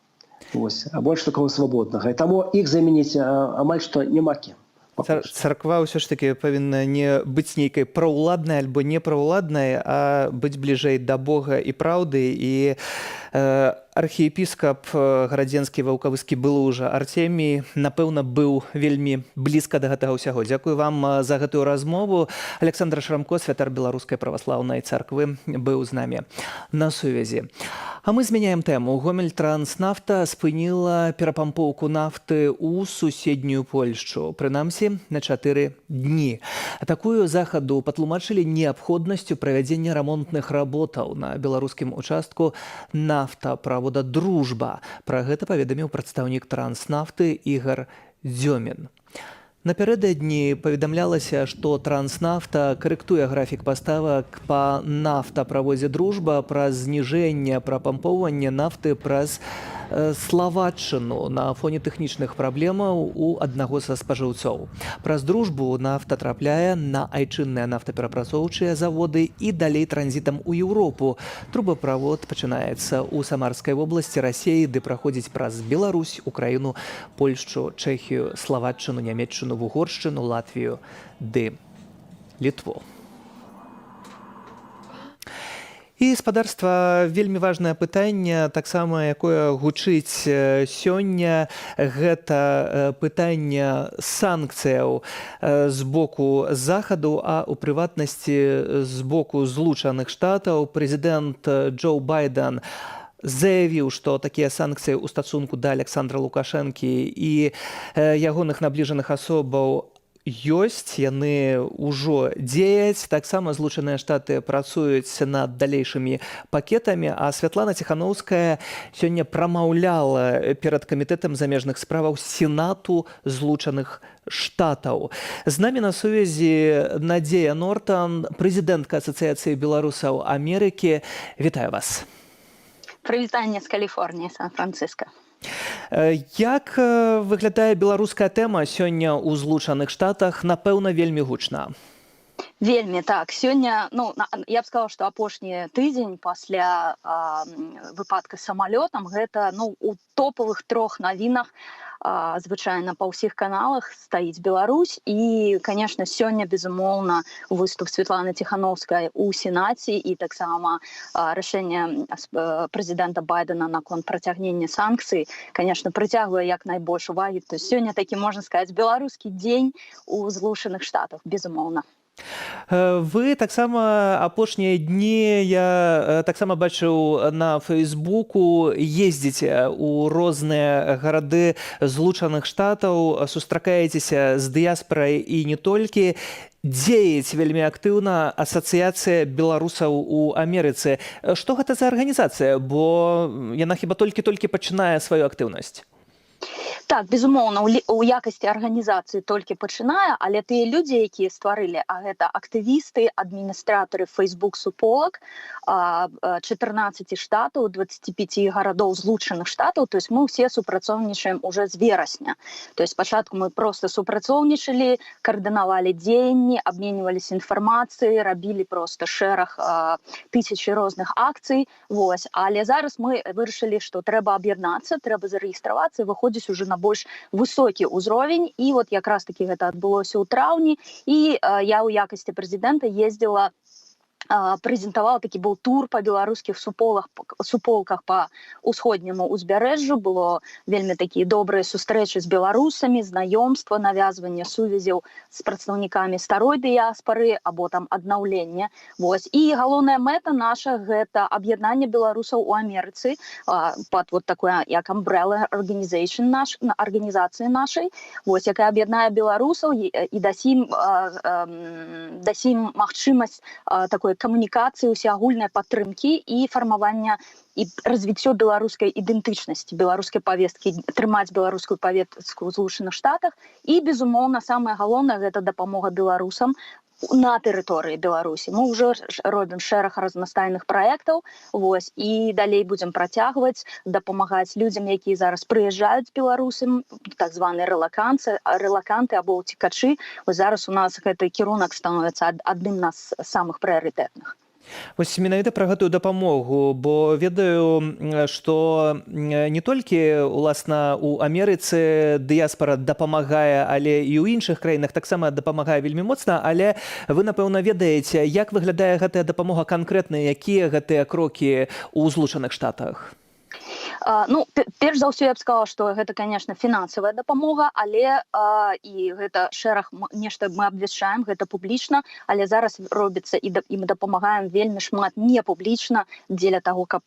А больш такого свабоднага. І таму іх замяніць амаль што няма кем. Царква ўсё ж такі павінна не быць нейкай праўладнай альбо непраўладнай, а быць бліжэй да Бога і праўды. І архіепіскап гарадзенскі ваўкавыскі былы ўжо Артемій, напэўна, быў вельмі блізка да гэтага ўсяго. Дзякую вам за гэтую размову. Александр Шрамко, святар Беларускай праваслаўнай царквы, быў з намі на сувязі. А мы змяняем тэму. Гомельтранснафта спыніла перапампоўку нафты ў суседнюю Польшчу, прынамсі на 4 дні. Такую захаду патлумачылі неабходнасцю правядзення рамонтных работаў на беларускім участку нафтаправода «Дружба». Пра гэта паведаміў прадстаўнік Транснафты Ігор Дзёмін. Напярэдадні паведамлялася, што Транснафта карэктуе графік паставак па нафтаправодзе «Дружба» праз зніжэнне прапампоўвання нафты праз Словаччыну на фоне тэхнічных праблемаў у аднаго са спажыўцоў. Праз «Дружбу» нафта трапляе на айчынныя нафтаперапрацоўчыя заводы і далей транзітам у Еўропу. Трубаправод пачынаецца ў Самарскай вобласці Расіі, ды праходзіць праз Беларусь, Украіну, Польшчу, Чэхію, Словаччыну, Нямецчыну, Угоршчыну, Латвію ды Літву. І спадарства, вельмі важнае пытанне, таксама якое гучыць сёння, гэта пытанне санкцыяў з боку захаду, а ў прыватнасці з боку Злучаных Штатаў. Прэзідэнт Джо Байден заявіў, што такія санкцыі ў стасунку да Александра Лукашэнкі і ягоных набліжаных асобаў ёсць, яны ўжо дзеяць. Таксама Злучаныя Штаты працуюць над далейшымі пакетамі, а Святлана Ціханаўская сёння прамаўляла перад камітэтам замежных справаў Сенату Злучаных Штатаў. З намі на сувязі Надзея Нортан, прэзідэнтка Асацыяцыі беларусаў Амерыкі. Вітаю вас. Прывітанне з Каліфорніі, Сан-Францыска. Як выглядае беларуская тэма сёння ў Злучаных Штатах? Напэўна, вельмі гучна. Вельмі, так. Сёння, я б сказала, што апошні тыдзень пасля выпадка з самалётам, гэта у топавых 3 навінах звычайна па ўсіх каналах стаіць Беларусь. І, канешне, сёння, безумоўна, выступ Святланы Ціханаўскай у Сенаце і таксама рашэнне прэзідэнта Байдена наконт працягнення санкцый, канешне, прыцягвае як найбольш увагі. То есть сёння такі, можна сказаць, беларускі дзень у Злучаных Штатах, безумоўна. Вы таксама апошнія дні, я таксама бачыў на Фейсбуку, ездзіце ў розныя гарады Злучаных Штатаў, сустракаецеся з дыяспарай і не толькі. Дзеяць вельмі актыўна Асацыяцыя беларусаў у Амерыцы. Што гэта за арганізацыя? Бо яна хіба толькі пачынае сваю актыўнасць. Так, безумоўна, у якасці арганізацыі толькі пачынае, але тыя людзі, якія стварылі, а гэта актывісты, адміністратары Facebook-суполак 14 штатаў, 25 гарадоў Злучаных Штатаў, то есть мы ўсе супрацоўнічаем уже з верасня. То есть спачатку мы проста супрацоўнічалі, каардынавалі дзеянні, абменьваліся інфармацыяй, рабілі проста шэраг тысячы розных акцый. Але зараз мы вырашылі, што трэба аб'яднацца, трэба зарэгістравацца і выходзіць уже на больш высокі ўзровень. І якраз такі гэта адбылося ў траўні. І я ў якасці прэзідэнта ездзіла, прэзентавала, такі быў тур па беларускіх суполках па ўсходняму ўзбярэжжу. Было вельмі такія добрыя сустрэчы з беларусамі, знаёмства, навязванне сувязяў з прадстаўнікамі старой дыяспары або там аднаўлення. І галоўная мэта наша — гэта аб'яднанне беларусаў у Амерыцы пад такое як umbrella organization арганізацыі нашай, якая аб'яднае беларусаў і дасім магчымасць такой камунікацыі, усеагульнай падтрымкі і фармавання і развіццё беларускай ідэнтычнасці, беларускай павесткі, трымаць беларускую павестку ў Злучаных Штатах. І, безумоўна, самае галоўнае — гэта дапамога беларусам на тэрыторыі Беларусі. Мы ўжо робім шэраг разнастайных праектаў, і далей будзем працягваць дапамагаць людзям, якія зараз прыязджаюць беларусам, так званыя рэлаканты або ўцекачы. Зараз у нас гэты кірунак становіцца адным з самых прыярытэтных. Менавіта пра гэтую дапамогу, бо ведаю, што не толькі уласна у Амерыцы дыяспара дапамагае, але і ў іншых краінах таксама дапамагае вельмі моцна. Але вы, напэўна, ведаеце, як выглядае гэтая дапамога канкрэтна, якія гэтыя крокі ў Злучаных Штатах? Ну, перш за ўсё я б сказала, што гэта, конечно, фінансавая дапамога, але і гэта шэраг нешта мы абвяшчаем, гэта публічна, але зараз робіцца і мы дапамагаем вельмі шмат непублічна дзеля таго, каб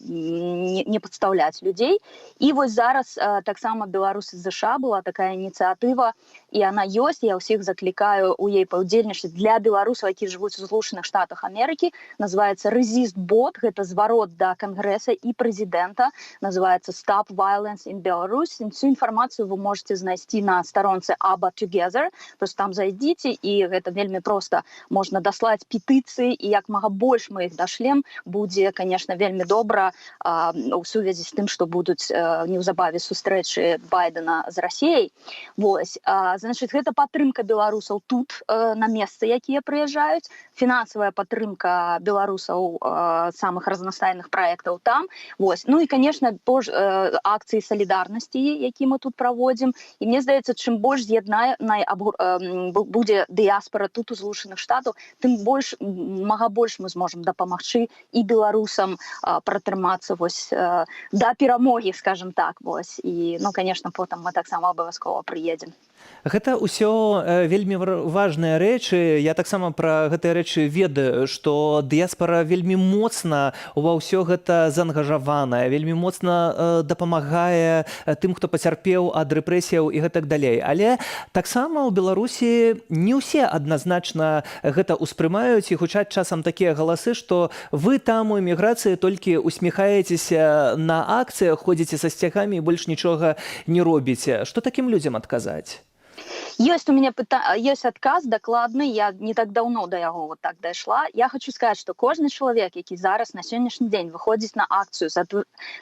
не падстаўляць людзей. І вось зараз таксама беларусы з ЗША была такая ініцыятыва, і она ёсць, я ўсіх заклікаю у яе паўдзельнічаць для беларусаў, якія жывуць у Злучаных Штатах Амерыкі, называецца Resist Bot, гэта зварот да Кангрэса і прэзідэнта, называется Stop Violence in Belarus. Всю інфармацыю вы можете знайсці на старонцы ABBA Together, просто там зайдзіце, і гэта вельмі проста. Можна даслаць петыцыі, і як мага больш мы іх дашлем, будзе, конечно, вельмі добра у сувязі з тым, што будуць неўзабаве сустрэчы Байдена з Расіяй. Вось. Значыць, гэта падтрымка беларусаў тут на месцы, якія прыязджаюць, фінансавая падтрымка беларусаў самых разнастайных праектаў там. Вось. Ну і, конечно, акцыі салідарнасці, які мы тут праводзім. І мне здаецца, чым больш з'яднанай будзе дыяспора тут у Злучаных Штатаў, тым больш мы зможам дапамагчы і беларусам пратрымацца вось да перамогі, скажем так. Вось. І, ну, конечно, потым мы таксама абавязкова прыедзем. Гэта ўсё вельмі важныя рэчы. Я таксама пра гэтыя рэчы ведаю, што дыяспара вельмі моцна ува ўсё гэта заангажаваная, вельмі моцна дапамагае тым, хто пацярпеў ад рэпрэсіяў і гэтак далей. Але таксама ў Беларусі не ўсе адназначна гэта ўспрымаюць, і гучаць часам такія галасы, што вы там у эміграцыі толькі усміхаецеся на акцыях, ходзіце са сцягамі і больш нічога не робіце. Што такім людзям адказаць? Есть у меня есть отказ докладный, я не так давно до яго вот так дайшла. Я хочу сказать, что кожны чалавек, які зараз на сённяшні дзень выходзіць на акцыю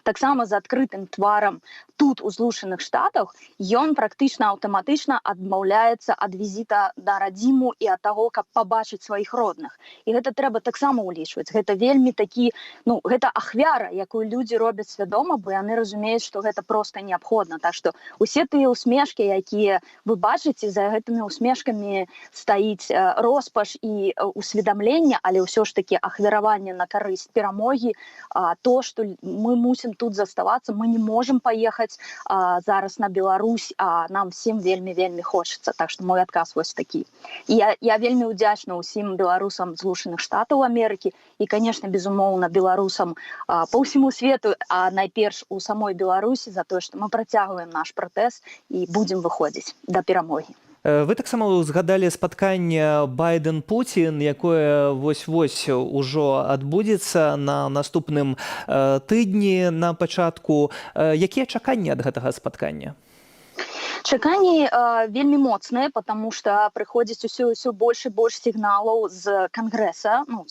таксама з адкрытым тварам тут у Злучаных Штатах, ён практычна аўтаматычна адмаўляецца ад візіта да радзіму і ад таго, каб пабачыць сваіх родных. І гэта трэба таксама ўлічваць. Гэта вельмі такі, ну, гэта ахвяра, якую людзі робяць свядома, бо яны разумеюць, што гэта проста неабходна. Так што усе тыя усмешкі, якія вы бачыце, за гэтымі усмешкамі стаіць роспаш і усведамленне, але ўсё ж такі ахвяраванне на карысць перамогі, то, што мы мусім тут заставацца, мы не можам паехаць зараз на Беларусь, а нам всім вельмі хочацца. Так што мой адказ вось такі. І я вельмі ўдзячна ўсім беларусам Злучаных Штатаў Амерыкі і, конечно, безумоўна, беларусам па ўсяму свету, а найперш у самой Беларусі за тое, што мы працягваем наш пратэст і будзем выходзіць да перамогі. Вы таксама узгадалі спатканне Байден-Пуцін, якое вось-вось ужо адбудзецца на наступным тыдні на пачатку. Якія чаканні ад гэтага спаткання? Чаканні вельмі моцныя, потому что прыходзіць усё больш і больш сігналаў з Кангрэса, ну,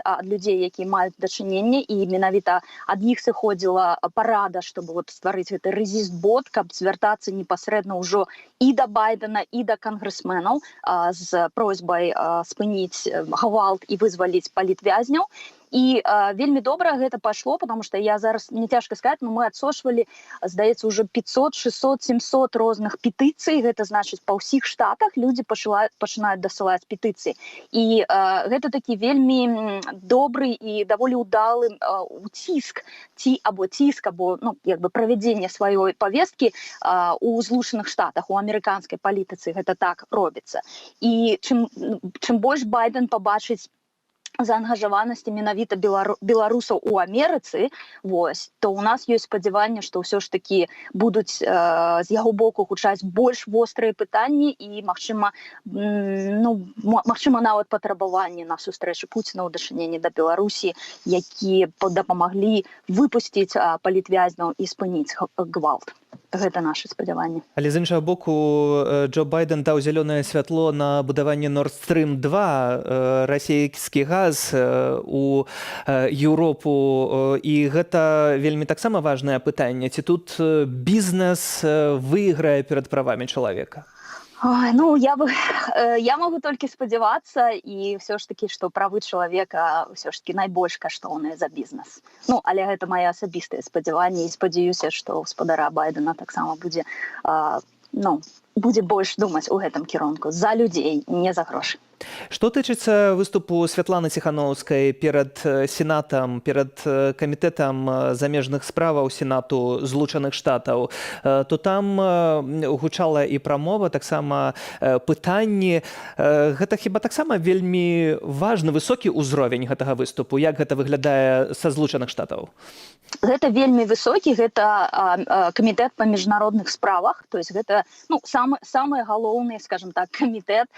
ад людзей, якія маюць дачыненне, і менавіта ад іх сыходзіла парада, чтобы вот стварыць гэты Resist-бот, каб звяртацца непасрэдна ўжо і да Байдена, і да кангрэсменаў з просьбай спыніць гвалт і вызваліць палітвязняў. І вельмі добра гэта пайшло, потому что я зараз, мне цяжка сказаць, но мы адсочвалі, здаецца, уже 500, 600, 700 розных петыцый, гэта значыць, па ўсіх штатах людзі пачынаюць дасылаць петыцыі. І гэта такі вельмі добры і даволі ўдалы ціск, або ну, як бы правядзенне сваёй павесткі у Злучаных Штатах, у амерыканскай палітыцы гэта так робіцца. І чым больш Байден пабачыць заангажаванасці менавіта беларусаў у Амерыцы, вось, то у нас ёсць спадзяванне, што ўсё ж такі будуць з яго боку гучаць больш вострыя пытанні і, магчыма, нават патрабаванні на сустрэчу Пуціна ў дачыненні да Беларусі, якія дапамаглі выпусціць палітвязняў і спыніць гвалт. Гэта наše спадзяванне. Але з іншага боку, Джо Байден даў зялёнае святло на будаванне Nord Stream 2, расійскі газ у Еўропу, і гэта вельмі таксама важнае пытанне. Ці тут бізнес выйграе перад правамі чалавека? Ну, я могу толькі спадзявацца, і ўсё ж такі, што правы чалавека ўсё ж такі найбольш каштоўныя за бізнес. Ну, але гэта мае асабістыя спадзяванні, і спадзяюся, што гаспадара Байдена таксама будзе, будзе больш думаць у гэтым кірунку за людзей, не за грошы. Што тычыцца выступу Святланы Ціханаўскай перад Сенатам, перад камітэтам замежных справаў Сенату Злучаных Штатаў, то там гучала і прамова, таксама пытанні. Гэта хіба таксама вельмі важны, высокі ўзровень гэтага выступу? Як гэта выглядае са Злучаных Штатаў? Гэта вельмі высокі, гэта камітэт па міжнародных справах, то есть гэта самы галоўны, скажем так, камітэт,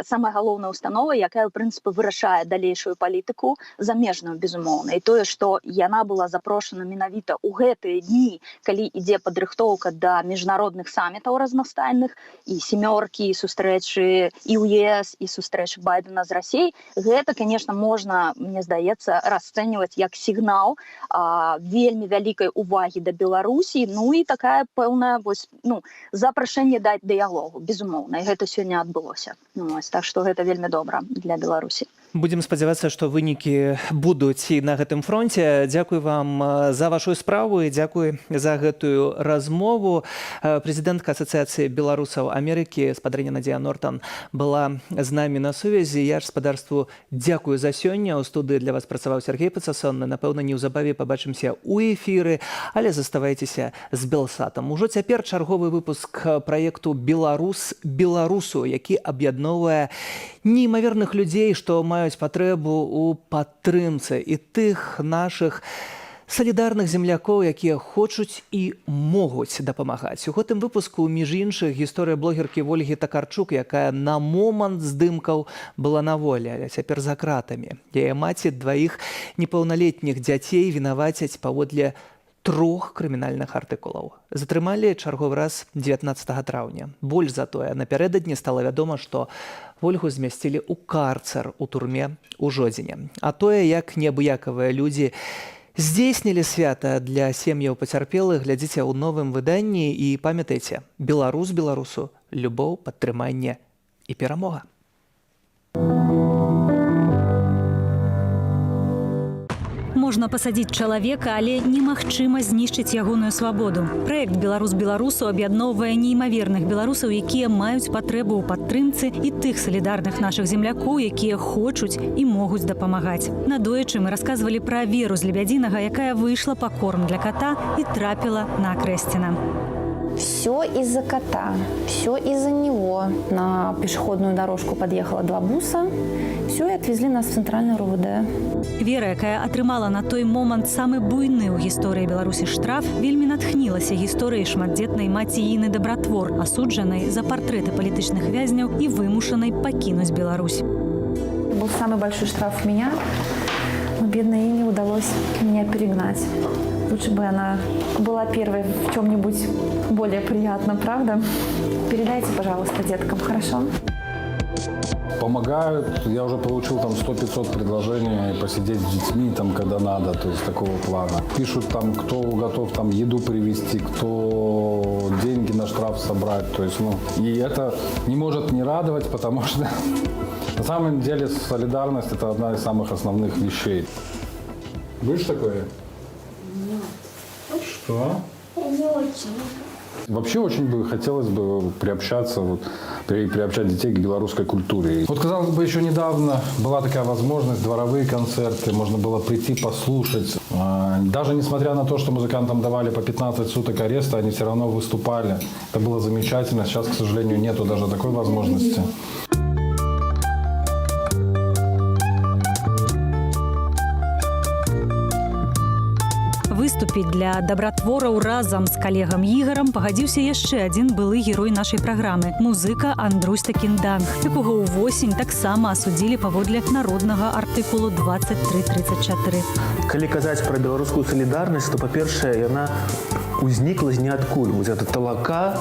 самая галоўная установа, якая, ў прынцыпе, вырашае далейшую палітыку замежную, безумоўна. І тое, што яна была запрошана менавіта ў гэтыя дні, калі ідзе падрыхтоўка да міжнародных самітаў разнастайных, і сямёркі, і сустрэчы і ў ЕС, і сустрэчы Байдена з Расіяй, гэта, конечно, можна, мне здаецца, расцэньваць як сігнал вельмі вялікай увагі да Беларусі, і такая пэўная запрашэнне даць дыялогу, безумоўна, і гэта сёння адбылося. Так што гэта вельмі добра для Беларусі. Будзем спадзявацца, што вынікі будуць і на гэтым фронце. Дзякуй вам за вашу справу і дзякуй за гэтую размову. Прэзідэнтка Асацыяцыі беларусаў Амерыкі спадарня Надзея Нортан была з намі на сувязі. Я ж спадарству дзякую за сёння. У студыі для вас працаваў Сергей Пацасонны. Напэўна, неўзабаве пабачымся ў эфіры, але заставайцеся з Белсатам. Ужо цяпер чарговы выпуск праекту «Беларус беларусу», які аб'ядноўвае неймаверных людзей, што маюць патрэбу ў падтрымцы і тых нашых салідарных землякоў, якія хочуць і могуць дапамагаць. У гэтым выпуску, між іншых, гісторыя блогеркі Вольгі Такарчук, якая на момант здымкаў была на волі, але цяпер за кратамі. Яе маці дваіх непаўналетніх дзяцей вінавацяць паводле 3 крымінальных артыкулаў. Затрымалі чарговы раз 19 траўня. Больш за тое, напярэдадні стала вядома, што Вольгу змясцілі ў карцер у турме ў Жодзіне. А тое, як неабыякавыя людзі здзейснілі свята для сем'яў пацярпелых, глядзіце ў новым выданні і памятайце, беларус беларусу, любоў, падтрыманне і перамога. Можна пасадзіць чалавека, але немагчыма знішчыць ягоную свабоду. Праект «Беларус беларусу» аб'ядноўвае неймаверных беларусаў, якія маюць патрэбу ў падтрымцы, і тых салідарных нашых землякоў, якія хочуць і могуць дапамагаць. Надоечы мы расказвалі пра Веру з Лебядзінага, якая выйшла па корм для кота і трапіла на Акрэсціна. Все из-за кота, все из-за него. На пешеходную дорожку подъехало 2 буса, все, и отвезли нас в центральный РУВД. Вера, якая атрымала на той момант самы буйны ў гісторыі Беларусі штраф, вельмі натхнілася гісторыяй шматдзетнай маці Іны Дабратвор, асуджанай за партрэты палітычных вязняў і вымушанай пакінуць Беларусь. Был самый большой штраф у меня, но бедной Ине удалось меня перегнать. Лучше бы она была первой в чем-нибудь более приятном, правда? Передайте, пожалуйста, деткам, хорошо? Помогают. Я уже получил там 100-500 предложений посидеть с детьми, там, когда надо, то есть такого плана. Пишут там, кто готов там еду привезти, кто деньги на штраф собрать. То есть, и это не может не радовать, потому что на самом деле солидарность – это одна из самых основных вещей. Будешь такое? Что? Не очень. Вообще очень бы хотелось бы приобщаться, приобщать детей к белорусской культуре. Вот, казалось бы, еще недавно была такая возможность, дворовые концерты, можно было прийти послушать. Даже несмотря на то, что музыкантам давали по 15 суток ареста, они все равно выступали. Это было замечательно. Сейчас, к сожалению, нету даже такой возможности. Выступіць для дабратвораў разам з калегам Ігарам пагадзіўся яшчэ адзін былы герой нашай праграмы – музыка Андрусь Такінданг, якога ўвосень таксама асудзілі паводле народнага артыкулу 2334. Калі казаць пра беларускую салідарнасць, то, па-першае, яна узнікла з ніадкуль. Вось гэта талака.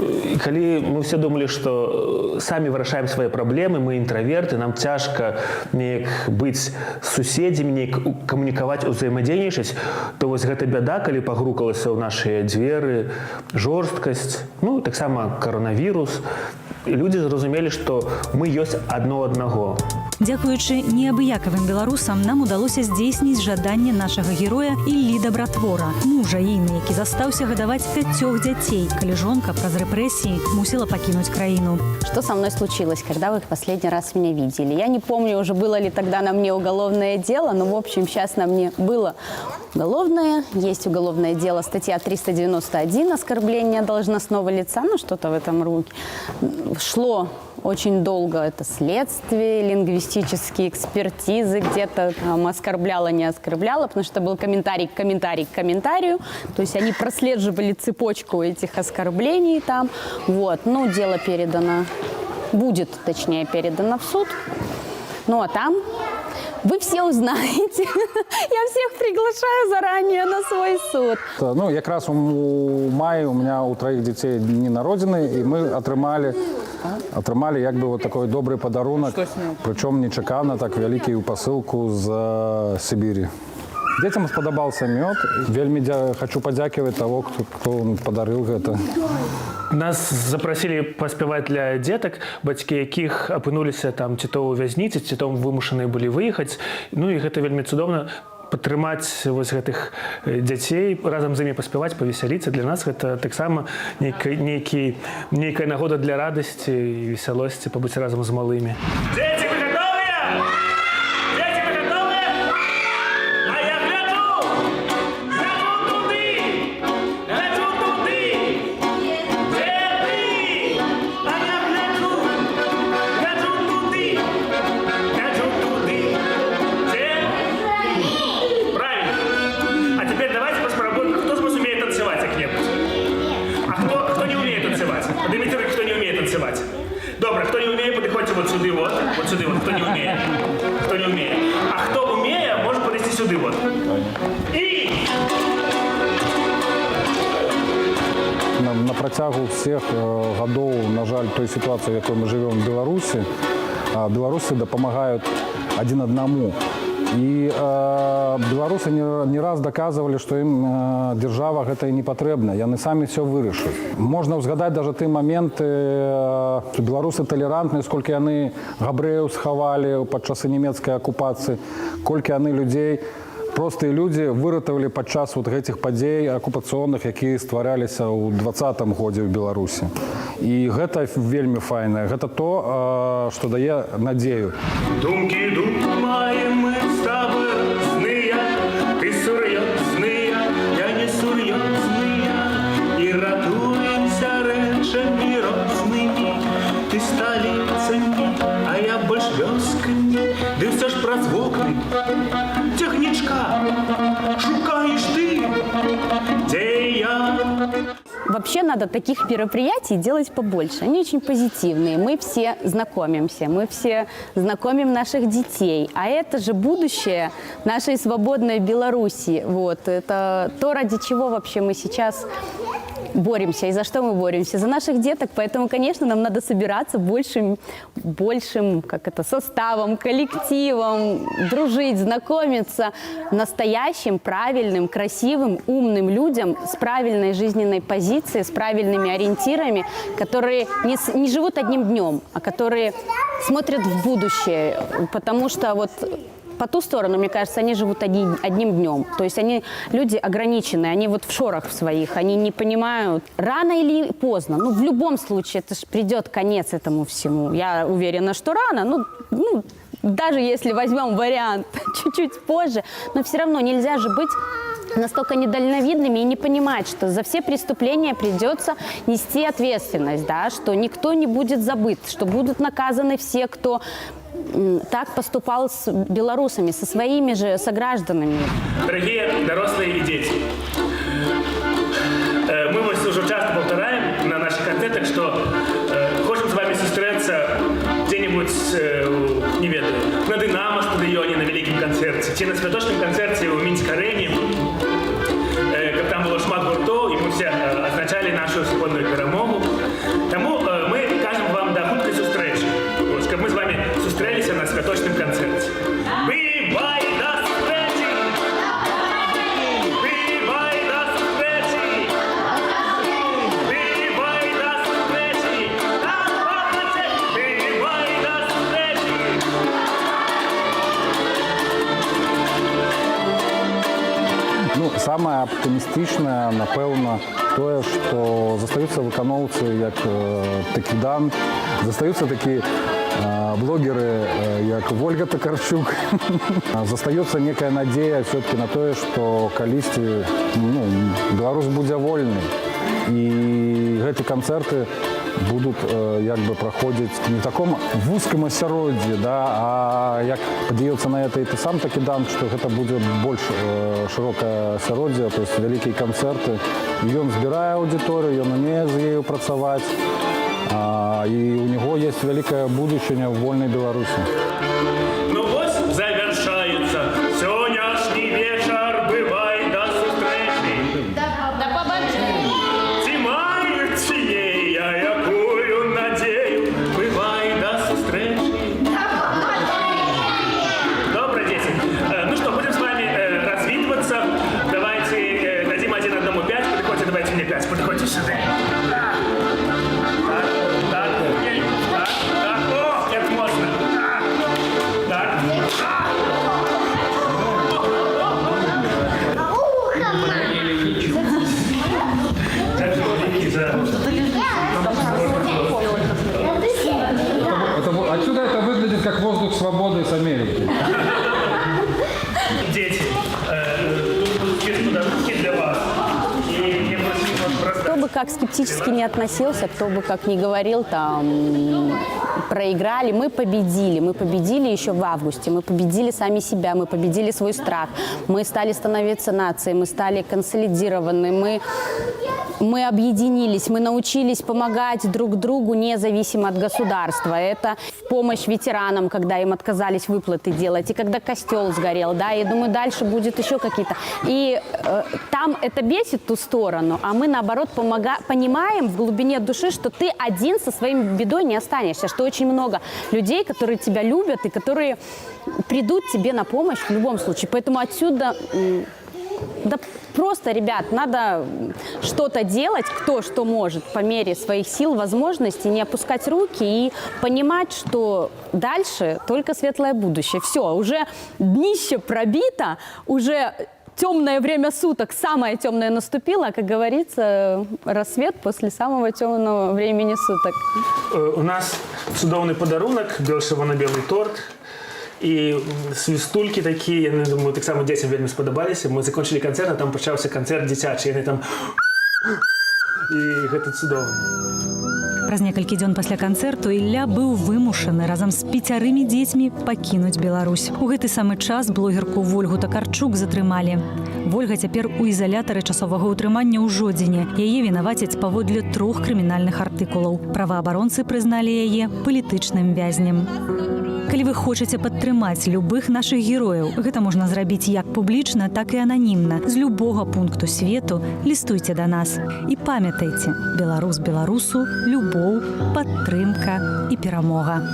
І калі мы все думалі, што самі вырашаем свае праблемы, мы інтраверты, нам цяжка неяк быць суседзямі, неяк камунікаваць, узаемадзейнічаць, то вось гэта бяда, калі пагрукалася ў нашыя дзверы, жорсткасць, таксама каронавірус. І людзі зразумелі, што мы ёсць адно аднаго. Дзякуючы неабыякавым беларусам нам удалося здзейсніць жаданне нашага героя Іллі Дабратвора, мужа Іны, які застаўся гадаваць 5 дзяцей, калі жонка праз депрессии мусила покинуть краину. Что со мной случилось, когда вы в последний раз меня видели? Я не помню, уже было ли тогда на мне уголовное дело, но, в общем, сейчас на мне было уголовное. Есть уголовное дело, статья 391, оскорбление должностного лица, ну, что-то в этом роде. Шло очень долго это следствие, лингвистические экспертизы, где-то там оскорбляла, не оскорбляла, потому что был комментарий к комментарию. То есть они прослеживали цепочку этих оскорблений там. Вот. Ну, дело передано, будет, точнее, передано в суд. Ну, а там вы все узнаете. Я всех приглашаю заранее на свой суд. Ну, якраз у маі у меня у 3 дзяцей дні народзіны, і мы атрымалі як бы вот такой добрый падарунак, прычом нечакана, так вялікі ў пасылку з Сібірі. Дзецям спадабаўся мёд. Вельмі хочу падзякаваць того, кто падарыў гэта. Нас запросили паспяваць для деток, бацькі якіх апынуліся там ці то ў вязніцы, ці то вымушаныя былі выехаць. Ну і гэта вельмі цудоўна падтрымаць вось гэтых дзяцей, разам з імі паспяваць, павесяліцца. Для нас гэта таксама нейкая нагода для радасці і весялосці пабыць разам з малымі. Дзеці, вы гатовыя? Дзеці, вы гатовыя? А я гляджу! Гляджу туды! Гляджу туды! Дзе ты? А я гляджу! Гляджу туды! Гляджу туды! Дзе? Правильно. А теперь давайте поработаем. Кто из вас умеет танцевать, как-нибудь? А кто не умеет танцевать? Поднимите руки, кто не умеет танцевать. Добро, кто не умеет, подходите вот сюда, вот сюда, вот, кто не умеет. Кто не умеет. А кто умеет, может подойти сюда, вот. И... На працягу всех гадоў, на жаль, той ситуации, в якой мы живем в Беларуси, белорусы дапамагают один одному. И белорусы не раз доказывали, что им держава гэта и не патрэбна. Яны сами все вырашаць. Можно узгадать даже те моменты, что белорусы толерантные, сколько яны габрэяў схавали падчас нямецкай оккупации, колькі яны людей, простыя люди выратавалі падчас вот этих падзей оккупационных, якія ствараліся ў 20-м годзе ў Беларусі. І гэта вельмі файна. Гэта то, что дае надзею. Думки думаем мы с тобой разные, ты серьезные, я не серьезные, и радуемся речами разными, ты столицами, а я больше вёсками, да все ж про звуками. Техничка, шукаешь ты, где я? Вообще надо таких мероприятий делать побольше. Они очень позитивные. Мы все знакомимся, мы все знакомим наших детей. А это же будущее нашей свободной Беларуси. Вот. Это то, ради чего вообще мы сейчас боремся. И за что мы боремся? За наших деток. Поэтому, конечно, нам надо собираться большим составом, коллективом, дружить, знакомиться настоящим, правильным, красивым, умным людям с правильной жизненной позицией, с правильными ориентирами, которые не живут одним днем, а которые смотрят в будущее. Потому что вот по ту сторону, мне кажется, они живут одним днем. То есть они люди ограниченные, они вот в шорах своих, они не понимают, рано или поздно. Ну, в любом случае, это же придет конец этому всему. Я уверена, что рано, ну, даже если возьмем вариант чуть-чуть позже, но все равно нельзя же быть настолько недальновидными и не понимать, что за все преступления придется нести ответственность, да, что никто не будет забыт, что будут наказаны все, кто так поступал с белорусами, со своими же согражданами. Дорогие взрослые и дети, мы вас уже часто повторяем на наших концертах, что хотим с вами встретиться где-нибудь, не ведаю, на Динамо стадионе, на великом концерте, чи на святочном концерте у Мінськ-арені, как там было шмат гуртов, и мы все отзначали нашу спільну перемогу. Тому мы кажем вам до хуткої зустрічі, щоб ми з вами зустрілися на святочному концерті. Бывай до встречи! Бывай до встречи! Бывай до встречи! Бывай до встречи! Ну, Самае аптымістычнае, напэўна, тое, што застаюцца выканаўцы як Такідан, застаюцца такія блогеры, як Вольга Токарчук. Застаецца некая надзея все-таки на тое, што калісьці Беларусь будзе вольны. І гэты канцэрты будут як бы проходить не в таком вузком асяроддзі, да, а як падаецца на это і ты сам Такідан, што гэта будзе больш шырокае асяроддзе, то есть вялікія канцэрты. Ён збірае аўдыторыю, ён умее з ею працаваць, і у него есть вялікае будучыня в вольнай Беларусі. Ну вось завершаецца сённяшні вечар, бывай да сустрэчы. Да побачення. Ці маеце я якую надзею, бывай да сустрэчы. Добра, дзеці. Ну что, будем с вами развитываться. Давайте дадим один одному 5. Подходите, давайте мне 5. Подходите сюда. Отсюда это выглядит как воздух свободы с Америки. Дети, тут подарки для вас. И кто бы как скептически не относился, кто бы как ни говорил, там, проиграли, мы победили. Мы победили еще в августе, мы победили сами себя, мы победили свой страх. Мы стали становиться нацией, мы стали консолидированы, мы объединились, мы научились помогать друг другу независимо от государства. Это в помощь ветеранам, когда им отказались выплаты делать, и когда костел сгорел, да, я думаю, дальше будет еще какие-то. И там это бесит ту сторону, а мы, наоборот, понимаем в глубине души, что ты один со своей бедой не останешься, что очень много людей, которые тебя любят и которые придут тебе на помощь в любом случае. Поэтому отсюда... Да просто, ребят, надо что-то делать, кто что может, по мере своих сил, возможностей, не опускать руки и понимать, что дальше только светлое будущее. Все, уже днище пробито, уже темное время суток, самое темное наступило, а, как говорится, рассвет после самого темного времени суток. У нас цудоўны подарунок, белый торт. І свістулькі такія, я думаю, так само дзецям вельмі спадабаліся. Мы закончылі канцэрт, а там пачаўся канцэрт дзіцячы, яны там... І гэта цудоўна. Праз некалькі дзён пасля канцэрту Ілля быў вымушаны разам з 5 дзецьмі пакінуць Беларусь. У гэты самы час блогерку Вольгу Токарчук затрымалі. Вольга цяпер у ізалятары часовага ўтрымання ў Жодзіне. Яе вінавацяць паводле 3 крымінальных артыкулаў. Праваабаронцы прызналі яе палітычным вязнем. Калі вы хочаце падтрымаць любых нашых герояў, гэта можна зрабіць як публічна, так і ананімна. З любога пункту свету лістуйце да нас. І памятайце, беларус беларусу, любоў, падтрымка і перамога.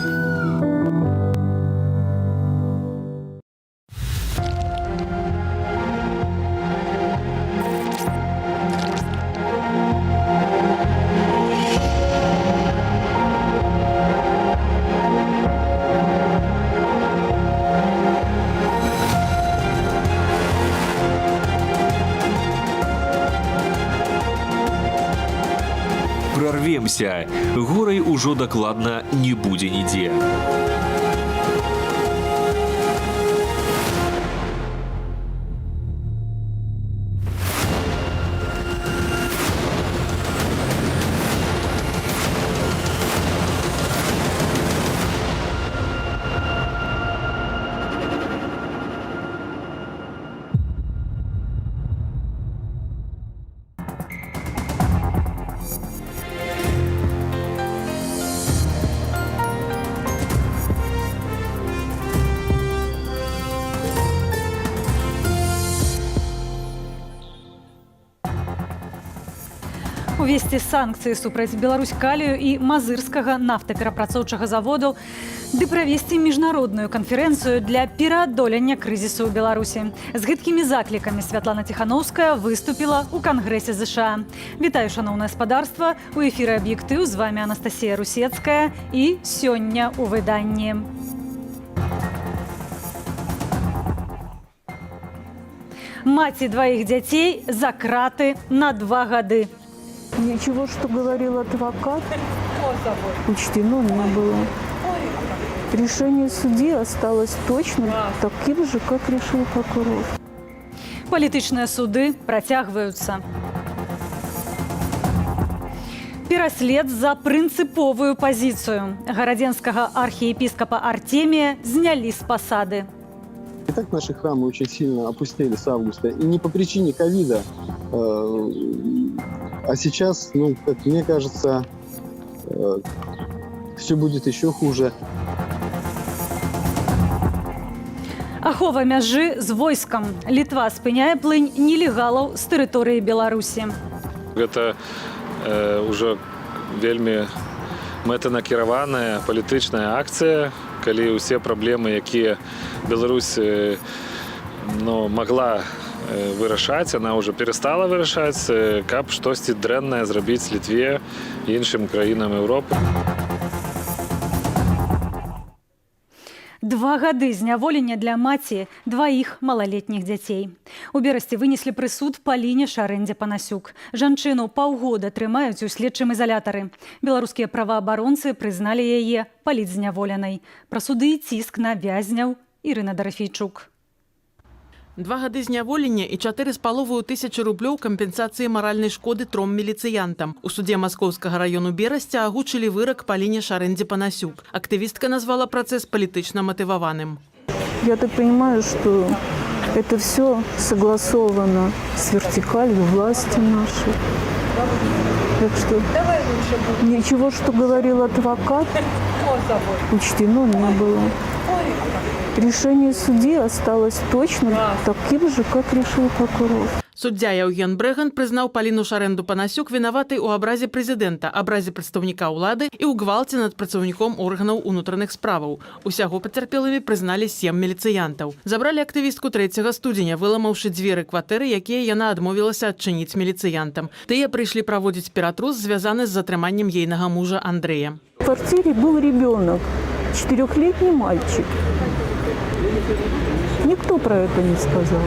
Прорвемся. Горай ужо дакладна не будзе нідзе. Увесці санкцыі супраць Беларусь-Калію і Мазырскага нафтаперапрацоўчага заводу ды правесці міжнародную канферэнцыю для пераадолення крызісу ў Беларусі. З гэткімі заклікамі Святлана Тихановская выступіла ў Кангрэсе ЗША. Вітаю, шаноўнае спадарства. У эфіры «Аб'ектыў». З вами Анастасія Русецкая. І сёння ў выданні. Маці двоих детей за краты на 2 годы. Ничего, что говорил адвокат, учтено не было. Решение судьи осталось точным, таким же, как решил прокурор. Палітычныя суды працягваюцца. Пераслед за прынцыповую пазіцыю. Гарадзенскага архіепіскапа Артемія знялі з пасады. И так наши храмы очень сильно опустели с августа. И не по причине ковида. А сейчас, ну, как мне кажется, все будет еще хуже. Ахова мяжы з войскам. Літва спыняе плынь нелегалаў з тэрыторыі Беларусі. Гэта ўжо вельмі мэтанакіраваная палітычная акцыя, калі ўсе праблемы, якія Беларусь магла вырашаць, она ўжо перастала вырашаць, каб штосьці дрэннае зрабіць Літве і іншым краінам Еўропы. 2 гады зняволення для маці 2 малалетніх дзяцей. У Берасці вынеслі прысуд Паліне Шарэндзе Панасюк. Жанчыну паўгода трымаюць у следчым изолятары. Беларускія праваабаронцы прызналі яе палітзняволенай. Пра суды і ціск на вязняў Ірына Дарафейчук. 2 гады зняволення і 4,5 тысячы рублёў кампенсацыі маральнай шкоды 3 міліцыянтам. У суде Маскоўскага раёну Берасця агучылі вырак Паліне Шарэндзе Панасюк. Актывістка назвала працэс палітычна матываваным. Я так понимаю, что это все согласовано с вертикалью власти нашей. Так что ничего, что говорил адвокат, учтено не было. Решение судьи осталось точным, таким же, как решил прокурор. Суддзя Яўген Брэган прызнаў Паліну Шарэнду Панасюк вінаватай у абразе прэзідэнта, абразе прадстаўніка ўлады і ў гвалце над працаўніком органаў унутраных справаў. Усяго пацярпелымі прызналі 7 міліцыянтаў. Забралі актывістку 3 студзеня, выламаўшы дзверы кватэры, якія яна адмовілася адчыніць міліцыянтам. Тыя прыйшлі праводзіць ператрус, звязаны з затрыманнем ейнага мужа Андрэя. В квартире был ребенок, 4-летний мальчик. Никто про это не сказал.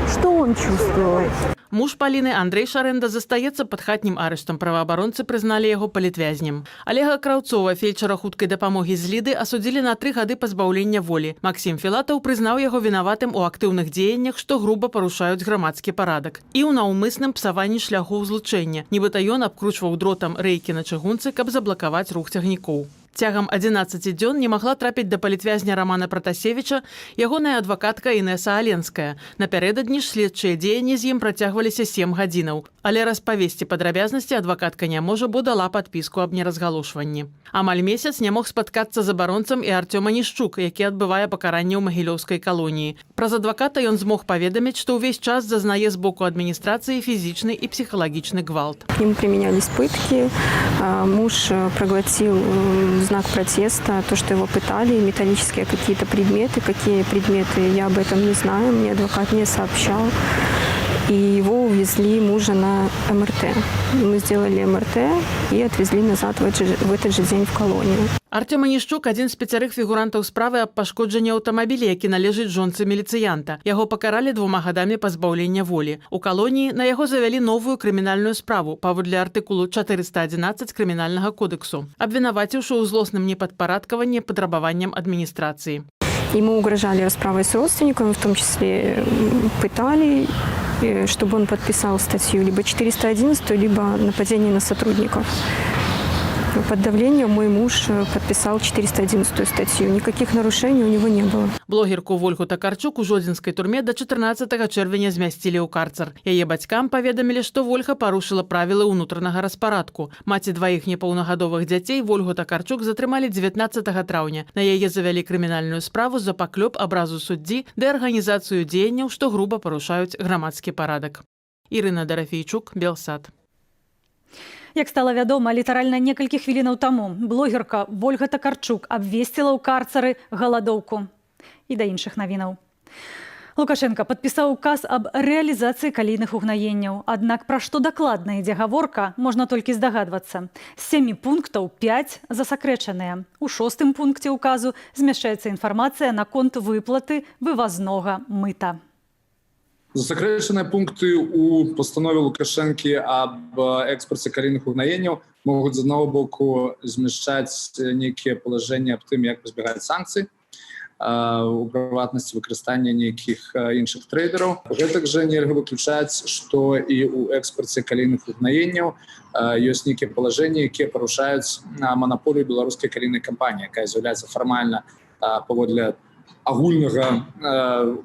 Что он чувствовал? Муж Паліны Андрэй Шарэнда застаецца пад хатнім арыштам. Праваабаронцы прызналі яго палітвязнем. Алега Краўцова, фельчара хуткай дапамогі з Ліды, асудзілі на 3 гады пазбаўлення волі. Максім Філатаў прызнаў яго вінаватым у актыўных дзеяннях, што груба парушаюць грамадскі парадак. І ў наўмысным псаванні шляхоў злучэння. Нібыта ён абкручваў дротам рэйкі на чыгунцы, каб заблакаваць рух цягнікоў. Цягам 11 дзён не магла трапіць да палітвязня Рамана Пратасевіча ягоная адвакатка Інеса Аленская. Напярэдадні ж следчыя дзеянні з ім працягваліся 7 гадзінаў. Але распавесці падрабязнасці адвакатка не можа, бо дала падпіску аб неразгалошванні. Амаль месяц не мог спаткацца з абаронцам і Артём Анішчук, які адбывае пакаранне ў магілёўскай калоніі. Праз адваката ён змог паведаміць, што ўвесь час зазнае з боку адміністрацыі фізічны і псіхалагічны гвалт. К нему применялись пытки, муж проглотил знак протеста, то, что его пытали, металлические какие-то предметы. Какие предметы, я об этом не знаю, мне адвокат не сообщал. И его увезли мужа на МРТ. Мы сделали МРТ и отвезли назад в этот же день в колонию. Артём Анішчук – адзін з 5 фігурантаў справы аб пашкоджанні аўтамабіля, які належыць жонцы міліцыянта. Яго пакаралі 2 гадамі пазбаўлення волі. У калоніі на яго завялі новую крымінальную справу паводле артыкулу 411 крымінальнага кодексу, абвінаваціўшы ў злосным непадпарадкаванні падрабаваннем адміністрацыі. Ему угрожали расправой с родственниками, в том числе пытали, чтобы он подписал статью либо 411, либо нападение на сотрудников. Под давлением мой муж подписал 411 статью. Никаких нарушений у него не было. Блогерку Вольгу Такарчук у жодзінскай турме до 14 чэрвеня змясцілі ў карцар. Яе бацькам паведамілі, што Вольга парушыла правілы ўнутранага распарадку. Маці 2 непаўнагадовых дзяцей Вольгу Такарчук затрымалі 19 траўня. На яе завялі крымінальную справу за паклёп абразу суддзі ды арганізацыю дзеянняў, што груба парушаюць грамадскі парадак. Ірына Дарафейчук, Белсат. Як стала вядома, літаральна некалькі хвілінаў таму блогерка Вольга Такарчук абвесціла ў карцары галадоўку. І да іншых навінаў. Лукашенко падпісаў указ аб рэалізацыі калійных угнаенняў. Аднак пра што дакладна ідзе гаворка, можна толькі здагадвацца. З 7 пунктаў 5 засакрэчаныя. У 6-м пункце указу змяшчаецца інфармацыя наконт выплаты вывазнога мыта. Засакрэчаныя пункты у пастанове Лукашэнкі аб экспарце калійных угнаенняў могуць з аднаго боку змяшчаць нейкія палажэнні аб тым, як пазбягаць санкцый, у прыватнасці выкарыстання нейкіх іншых трейдераў. Гэтак жа нельга выключаць, што і ў экспарце калійных угнаенняў ёсць нейкія палажэнні, якія парушаюць манаполію беларускай калійнай кампаніі, якая з'яўляецца фармальна паводле агульнага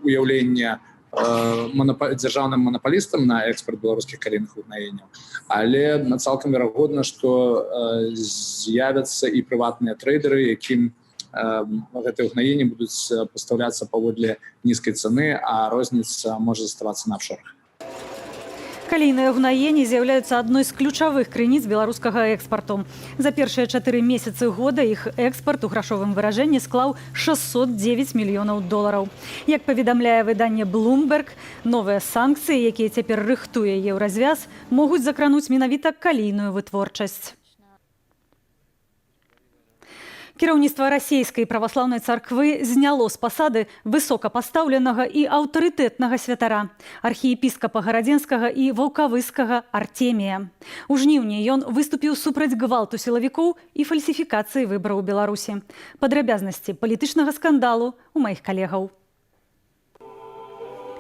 уяўлення дзяржаўным манапалістам на экспарт беларускіх калійных угнаенняў. Але цалкам верагодна, што з'явяцца і прыватныя трейдеры, якім гэтыя угнаенні будуць пастаўляцца паводле нізкай цаны, а розніца можа заставацца на афшорах. Калійныя угнаенні з'яўляюцца адной з ключавых крыніц беларускага экспарту. За першыя 4 месяцы года іх экспарт у грашовым выражэнні склаў $609 мільёнаў. Як паведамляе выданне Bloomberg, новыя санкцыі, якія цяпер рыхтуе еўразвяз, могуць закрануць менавіта калійную вытворчасць. Кіраўніцтва расійскай праваслаўнай царквы зняло з пасады высокапастаўленага і аўтарытэтнага святара, архіепіскапа гарадзенскага і ваўкавыскага Артемія. У жніўні ён выступіў супраць гвалту сілавікоў і фальсіфікацыі выбараў у Беларусі. Падрабязнасці палітычнага скандалу у маіх калегаў.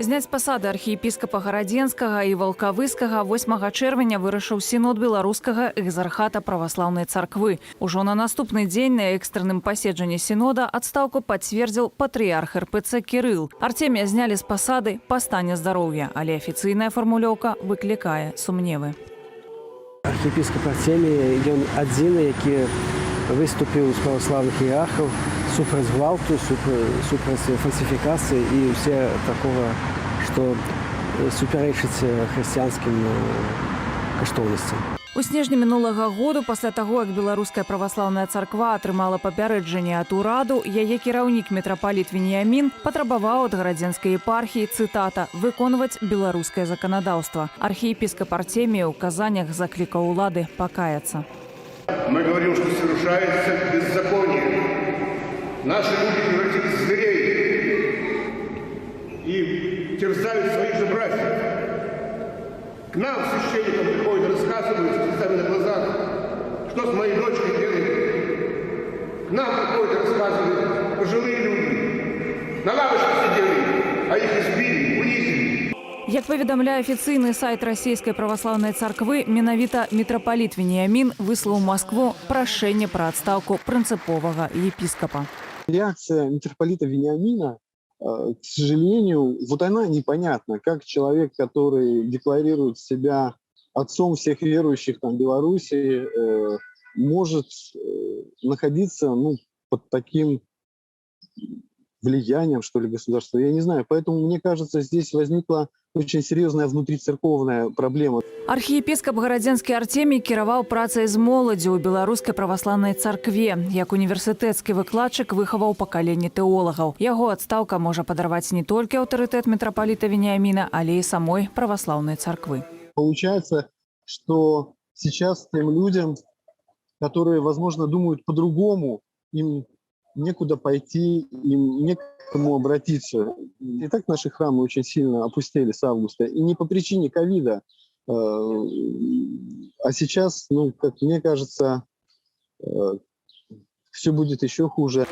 Зняць з пасады архіепіскапа гарадзенскага і ваўкавыскага 8 чэрвеня вырашыў сінод беларускага экзархата праваслаўнай царквы. Ужо на наступны дзень на экстранным паседжанні сінода адстаўку пацвердзіў патрыярх РПЦ Кірыл. Артемія знялі з пасады па стане здароўя, але афіцыйная фармулёўка выклікае сумневы. Архіепіскап Артемій, ён адзіны, які выступіў з праваслаўных іерархаў супраць гвалту, супраць фальсіфікацыі і ўсе такога, што супярэчыць хрысціянскім каштоўнасцям. У снежні мінулага году, пасля таго, як беларуская праваслаўная царква атрымала папярэджанне ад ураду, яе кіраўнік мітрапаліт Веніямін патрабаваў ад гарадзенскай епархіі, цытата, «выконваць беларускае заканадаўства». Архіепіскап Артемій у казаннях заклікаў улады пакаяцца. Мы говорим, что совершается беззаконие. Наши люди превратились в зверей и терзают своих же братьев. К нам, священникам, приходят, рассказывают с слезами на глазах, что с моей дочкой делают. К нам приходят, рассказывают пожилые люди. На лавочке сидели, а их избили, унизили. Як паведамляе афіцыйны сайт расійскай праваслаўнай царквы, менавіта мітрапаліт Веніямін выслаў у Маскву прашэнне пра адстаўку прынцыповага епіскапа. Реакция митрополита Вениамина, к сожалению, вот она непонятна. Как человек, который декларирует себя отцом всех верующих там, Беларуси, может находиться под таким влиянием, что ли, государства. Я не знаю. Поэтому, мне кажется, здесь возникла очень серьезная внутрицерковная проблема. Архіепіскап гарадзенскі Артемій кіраваў працай з моладдзю ў беларускай праваслаўнай царкве. Як універсітэцкі выкладчык выхаваў пакаленне тэолагаў. Яго адстаўка можа падарваць не толькі аўтарытэт мітрапаліта Веніяміна, але і самой праваслаўнай царквы. Получается, что сейчас тем людям, которые, возможно, думают по-другому, им некуда пойти, им не к кому обратиться. И так наши храмы очень сильно опустели с августа. И не по причине ковида. А сейчас, как мне кажется, все будет еще хуже.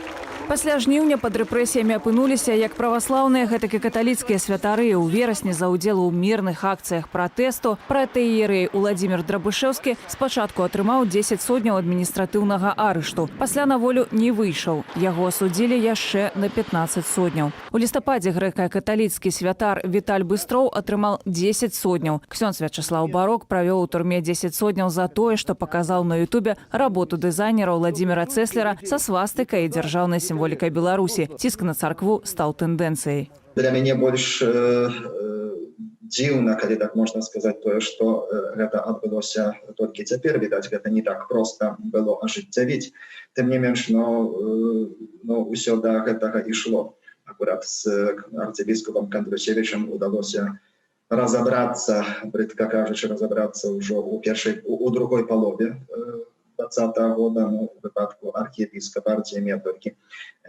Пасля жніўня пад рэпрэсіямі апынуліся як праваслаўныя, гэтак і каталіцкія святары. У верасні за ўдзел у мірных акцыях пратэсту пратэіерэй Уладзімір Драбышэўскі спачатку атрымаў 10 сотняў адміністратыўнага арышту. Пасля на волю не выйшаў. Яго асудзілі яшчэ на 15 сотняў. У лістападзе грэка-каталіцкі святар Віталь Быстроў атрымаў 10 сотняў. Ксёндз Вячаслаў Барок правёў у турме 10 сотняў за тое, што паказаў на ютубе работу дызайнера Уладзіміра Цэслера са свастыкай і дзяржаўнай сімволікай Беларусі. Ціск на царкву стаў тэндэнцыяй. Для мяне больш дзіўна, калі так можна сказаць, тое, што гэта адбылося толькі цяпер. Відаць, гэта не так проста было ажыццявіць. Тым не менш, ўсё да гэтага ішло. Аккурат с арцебіскупом Кандрусевичем удалось разобраться, бридко кажучи, разобраться уже у другой полове 2020 года, ну, в выпадку архиепископа Артемия толькі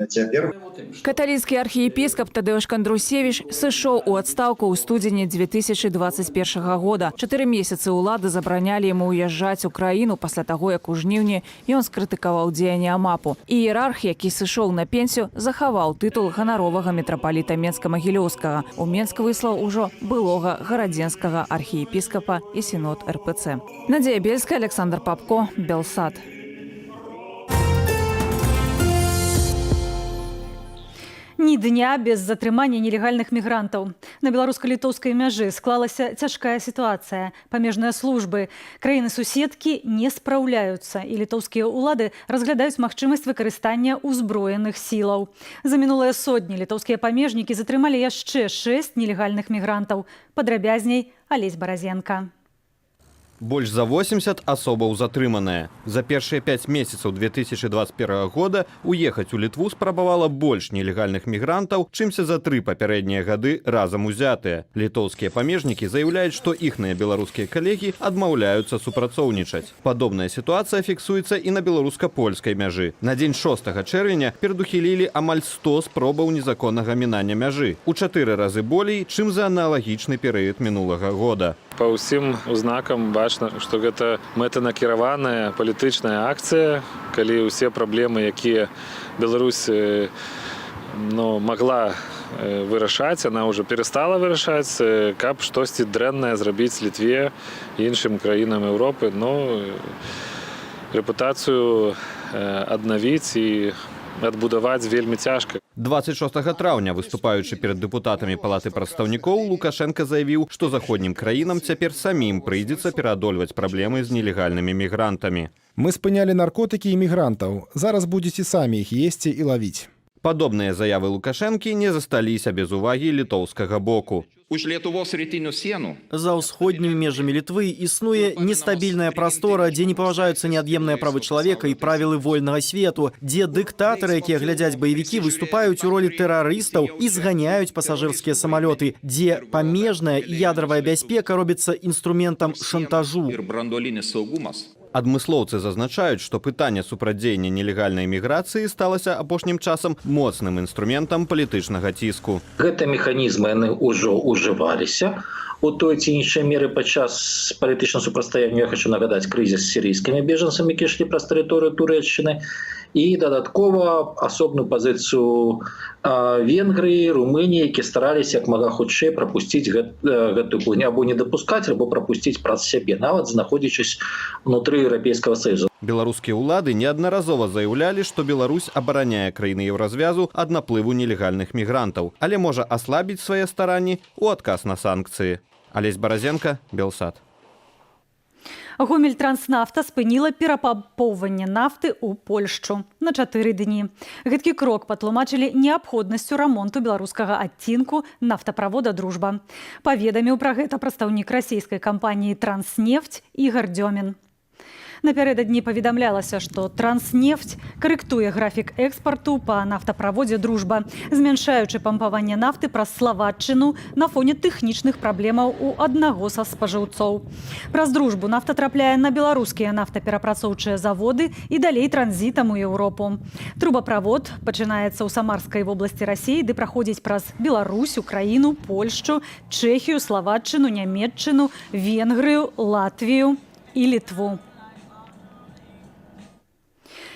цяпер. Каталіцкі архіепіскап Тадеуш Кандрусевич сышоў у адстаўку ў студзені 2021 года. 4 месяцы ўлады забаранялі яму ўязджаць у краіну пасля таго, як у жніўні ён скрытыкаваў дзеянні АМАПу. Іерарх, які сышоў на пенсію, захаваў тытул ганаровага мітрапаліта Менска-Магілёўскага. У Менск выслаў ужо былога гарадзенскага архіепіскапа і сінод РПЦ. Надзея Бельская, Александр Папко, Белсад. Ні дня без затрымання нелегальных мігрантаў. На беларуска-літоўскай мяжы склалася цяжкая сітуацыя. Памежныя службы краіны-суседкі не спраўляюцца, і літоўскія ўлады разглядаюць магчымасць выкарыстання ўзброеных сілаў. За мінулыя сотні літоўскія памежнікі затрымалі яшчэ 6 нелегальных мігрантаў. Падрабязней Алесь Баразенка. Больш за 80 асобаў затрыманыя. За першыя 5 месяцаў 2021 года уехаць у Літву спрабавала больш нелегальных мігрантаў, чымся за 3 папярэднія гады разам узятыя. Літоўскія памежнікі заяўляюць, што іхныя беларускія калегі адмаўляюцца супрацоўнічаць. Падобная сітуацыя фіксуецца і на беларуска-польскай мяжы. На дзень 6 чэрвеня перадухілілі амаль 100 спробаў незаконнага мінання мяжы. У 4 разы болей, чым за аналагічны перыяд мінулага года. Па ўсім узнакам бачна, што гэта мэтанакіраваная палітычная акцыя, калі ўсе праблемы, якія Беларусь магла вырашаць, она ўжо перастала вырашаць, каб штосьці дрэннае зрабіць Літве і іншым краінам Еўропы, рэпутацыю аднавіць і адбудаваць вельмі цяжка. 26 траўня, выступаючы перад дэпутатамі Палаты прадстаўнікоў, Лукашенко заявіў, што заходнім краінам цяпер самім прыйдзецца пераадольваць праблемы з нелегальнымі мігрантамі. Мы спынялі наркотыкі і мігрантаў. Зараз будзеце самі іх есці і лавіць. Падобныя заявы Лукашэнкі не засталіся без увагі літоўскага боку. За ўсходнімі межамі Літвы існуе нестабільная прастора, дзе не паважаюцца неад'емныя правы чалавека і правілы вольнага свету, дзе дыктатары, якія глядзяць баевікі, выступаюць у ролі тэрарыстаў і зганяюць пасажырскія самалёты, дзе памежная і ядравая бяспека робіцца інструментам шантажу. Адмыслоўцы зазначаюць, што пытанне супрацьдзеяння нелегальнай міграцыі сталася апошнім часам моцным інструментам палітычнага ціску. Гэтыя механізмы яны ўжо ўжываліся у той ці іншай меры падчас палітычнага супрацьстаяння. Я хочу нагадаць крызіс з сірыйскімі бежанцамі, які ішлі праз тэрыторыю Турэччыны, і дадаткова асобную пазіцыю Венгрыі, Румыніі, які стараліся як мага хутчэй прапусціць гэтую гульню, або не дапускаць, або прапусціць праз сябе, нават знаходзячись внутры Еўрапейскага Саюза. Беларускія ўлады неаднаразова заяўлялі, што Беларусь абараняе краіны Еўразвязу ад наплыву нелегальных мігрантаў, але можа аслабіць свае старанні ў адказ на санкцыі. Алесь Баразенка, Белсад. Гомельтранснафта спыніла перапампоўванне нафты ў Польшчу на 4 дні. Гэткі крок патлумачылі неабходнасцю рамонту беларускага адцінку нафтаправода «Дружба». Паведаміў пра гэта прадстаўнік расійскай кампаніі «Транснефть» Ігор Дзёмін. Напярэдадні паведамлялася, што «Транснефть» карэктуе графік экспарту па нафтаправодзе «Дружба», змяншаючы пампаванне нафты праз Славатчыну на фоне тэхнічных праблемаў у аднаго са спажыўцоў. Праз «Дружбу» нафта трапляе на беларускія нафтаперапрацоўчыя заводы і далей транзітам у Еўропу. Трубаправод пачынаецца ў Самарскай вобласці Расіі, ды праходзіць праз Беларусь, Украіну, Польшчу, Чэхію, Славатчыну, Нямецчыну, Венгрыю, Латвію і Літву.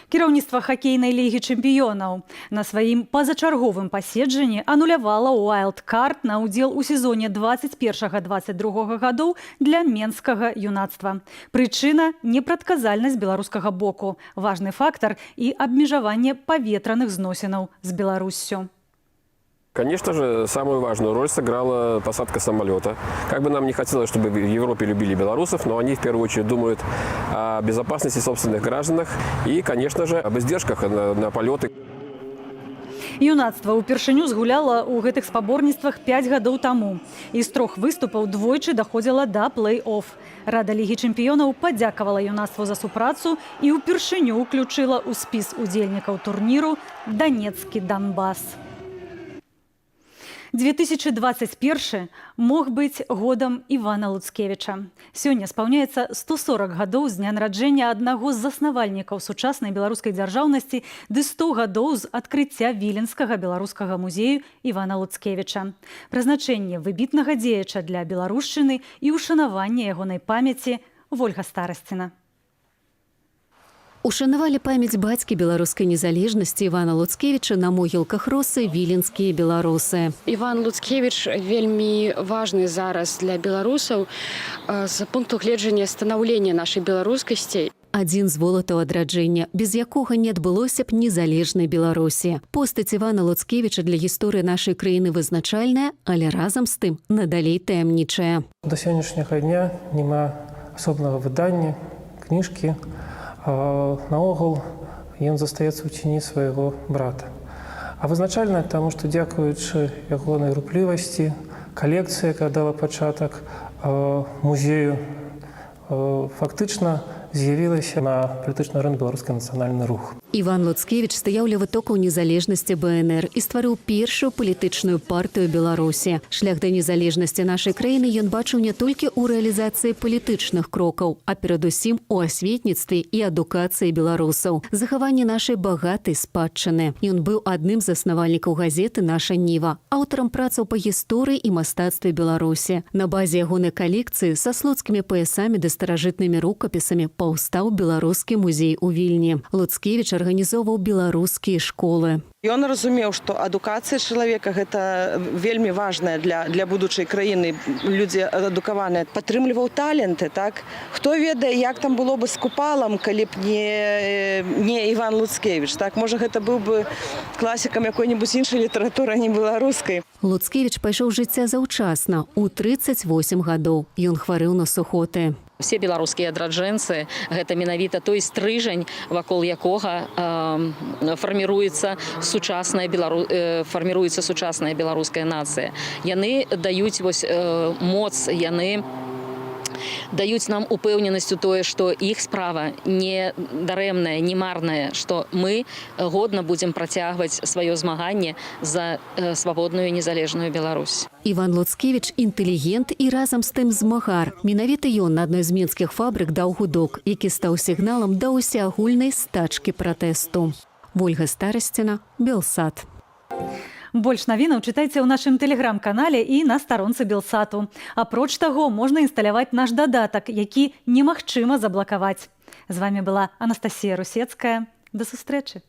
Кіраўніцтва хакейнай лігі чэмпіёнаў на сваім пазачарговым паседжанні анулявала уайлдкарт на ўдзел у сезоне 21-22 гадоў для менскага юнацтва. Прычына – непрадказальнасць беларускага боку, важны фактар і абмежаванне паветраных зносінаў з Беларуссю. Конечно же, самую важную роль сыграла посадка самолета. Как бы нам не хотелось, чтобы в Европе любили белорусов, но они в первую очередь думают о безопасности собственных гражданах и, конечно же, об издержках на полеты. Юнацтва ўпершыню згуляла ў гэтых спаборніцтвах 5 гадоў таму. І з 3 выступаў двойчы даходзіла да плэй-офф. Рада Лігі чэмпіёнаў падзякавала юнацтву за супрацу і ўпершыню ўключыла ў спіс удзельнікаў турніру Данецкі Донбас. 2021 мог быць годам Івана Луцкевіча. Сёння спаўняецца 140 гадоў з дня нараджэння аднаго з заснавальнікаў сучаснай беларускай дзяржаўнасці ды 100 гадоў з адкрыцця Віленскага беларускага музею Івана Луцкевіча. Прызначэнне выбітнага дзеяча для беларушчыны і ушанаванне ягонай памяці Вольга Старасціна. Ушанавалі памяць бацькі беларускай незалежнасці Івана Луцкевіча на могілках росы віленскія беларусы. Іван Луцкевіч вельмі важны зараз для беларусаў з пункту гледжання станаўлення нашай беларускасці. Адзін з волатаў адраджэння, без якога не адбылося б незалежнай Беларусі. Постаць Івана Луцкевіча для гісторыі нашай краіны вызначальная, але разам з тым надалей таямнічая. До сённяшняга дня няма асобнага выдання, кніжкі. Наогул ён застаецца ў цені свайго брата. А вызначальна таму, што дзякуючы ягонай руплівасці, калекцыя, якая дала пачатак музею, фактычна з'явілася на палітычны арэне беларускі нацыянальны рух. Іван Луцкевіч стаяў ля вытокаў незалежнасці БНР і стварыў першую палітычную партыю Беларусі. Шлях да незалежнасці нашай краіны ён бачыў не толькі ў рэалізацыі палітычных крокаў, а перадусім у асветніцтве і адукацыі беларусаў, захаванні нашай багатай спадчыны. Ён быў адным з заснавальнікаў газеты «Наша Ніва», аўтарам працаў па гісторыі і мастацтве Беларусі. На базе ягонай калекцыі са слуцкімі паясамі ды старажытнымі рукапісамі паўстаў беларускі музей у Вільні. Луцкевіч арганізоўваў беларускія школы. Ён разумеў, што адукацыя чалавека гэта вельмі важная для будучай краіны. Людзі адукаваныя. Падтрымліваў таленты, так? Хто ведае, як там было бы з купалам, калі б не Іван Луцкевіч, так? Можа, гэта быў бы класікам якой-небудзь іншай літаратуры, а не беларускай. Луцкевіч пайшоў жыцця заўчасна, у 38 гадоў. Ён хварэў на сухоты. Все беларускія адраджэнцы – гэта менавіта той стрыжань, вакол якога фарміруецца сучасная беларуская нацыя. Яны даюць моц, яны даюць нам упэўненасць у тое, што іх справа не дарэмная, не марная, што мы годна будзем працягваць сваё змаганне за свабодную незалежную Беларусь. Іван Луцкевіч – інтэлігент і разам з тым змагар. Менавіта ён на адной з мінскіх фабрык даў гудок, які стаў сігналам да ўсеагульнай стачкі пратэсту. Вольга Старасціна, Белсат. Больш навінаў чытайце ў нашым тэлеграм-канале і на старонцы Белсату. Апроч таго, можна інсталяваць наш дадатак, які немагчыма заблакаваць. З вамі была Анастасія Русецкая. До сустрэчы.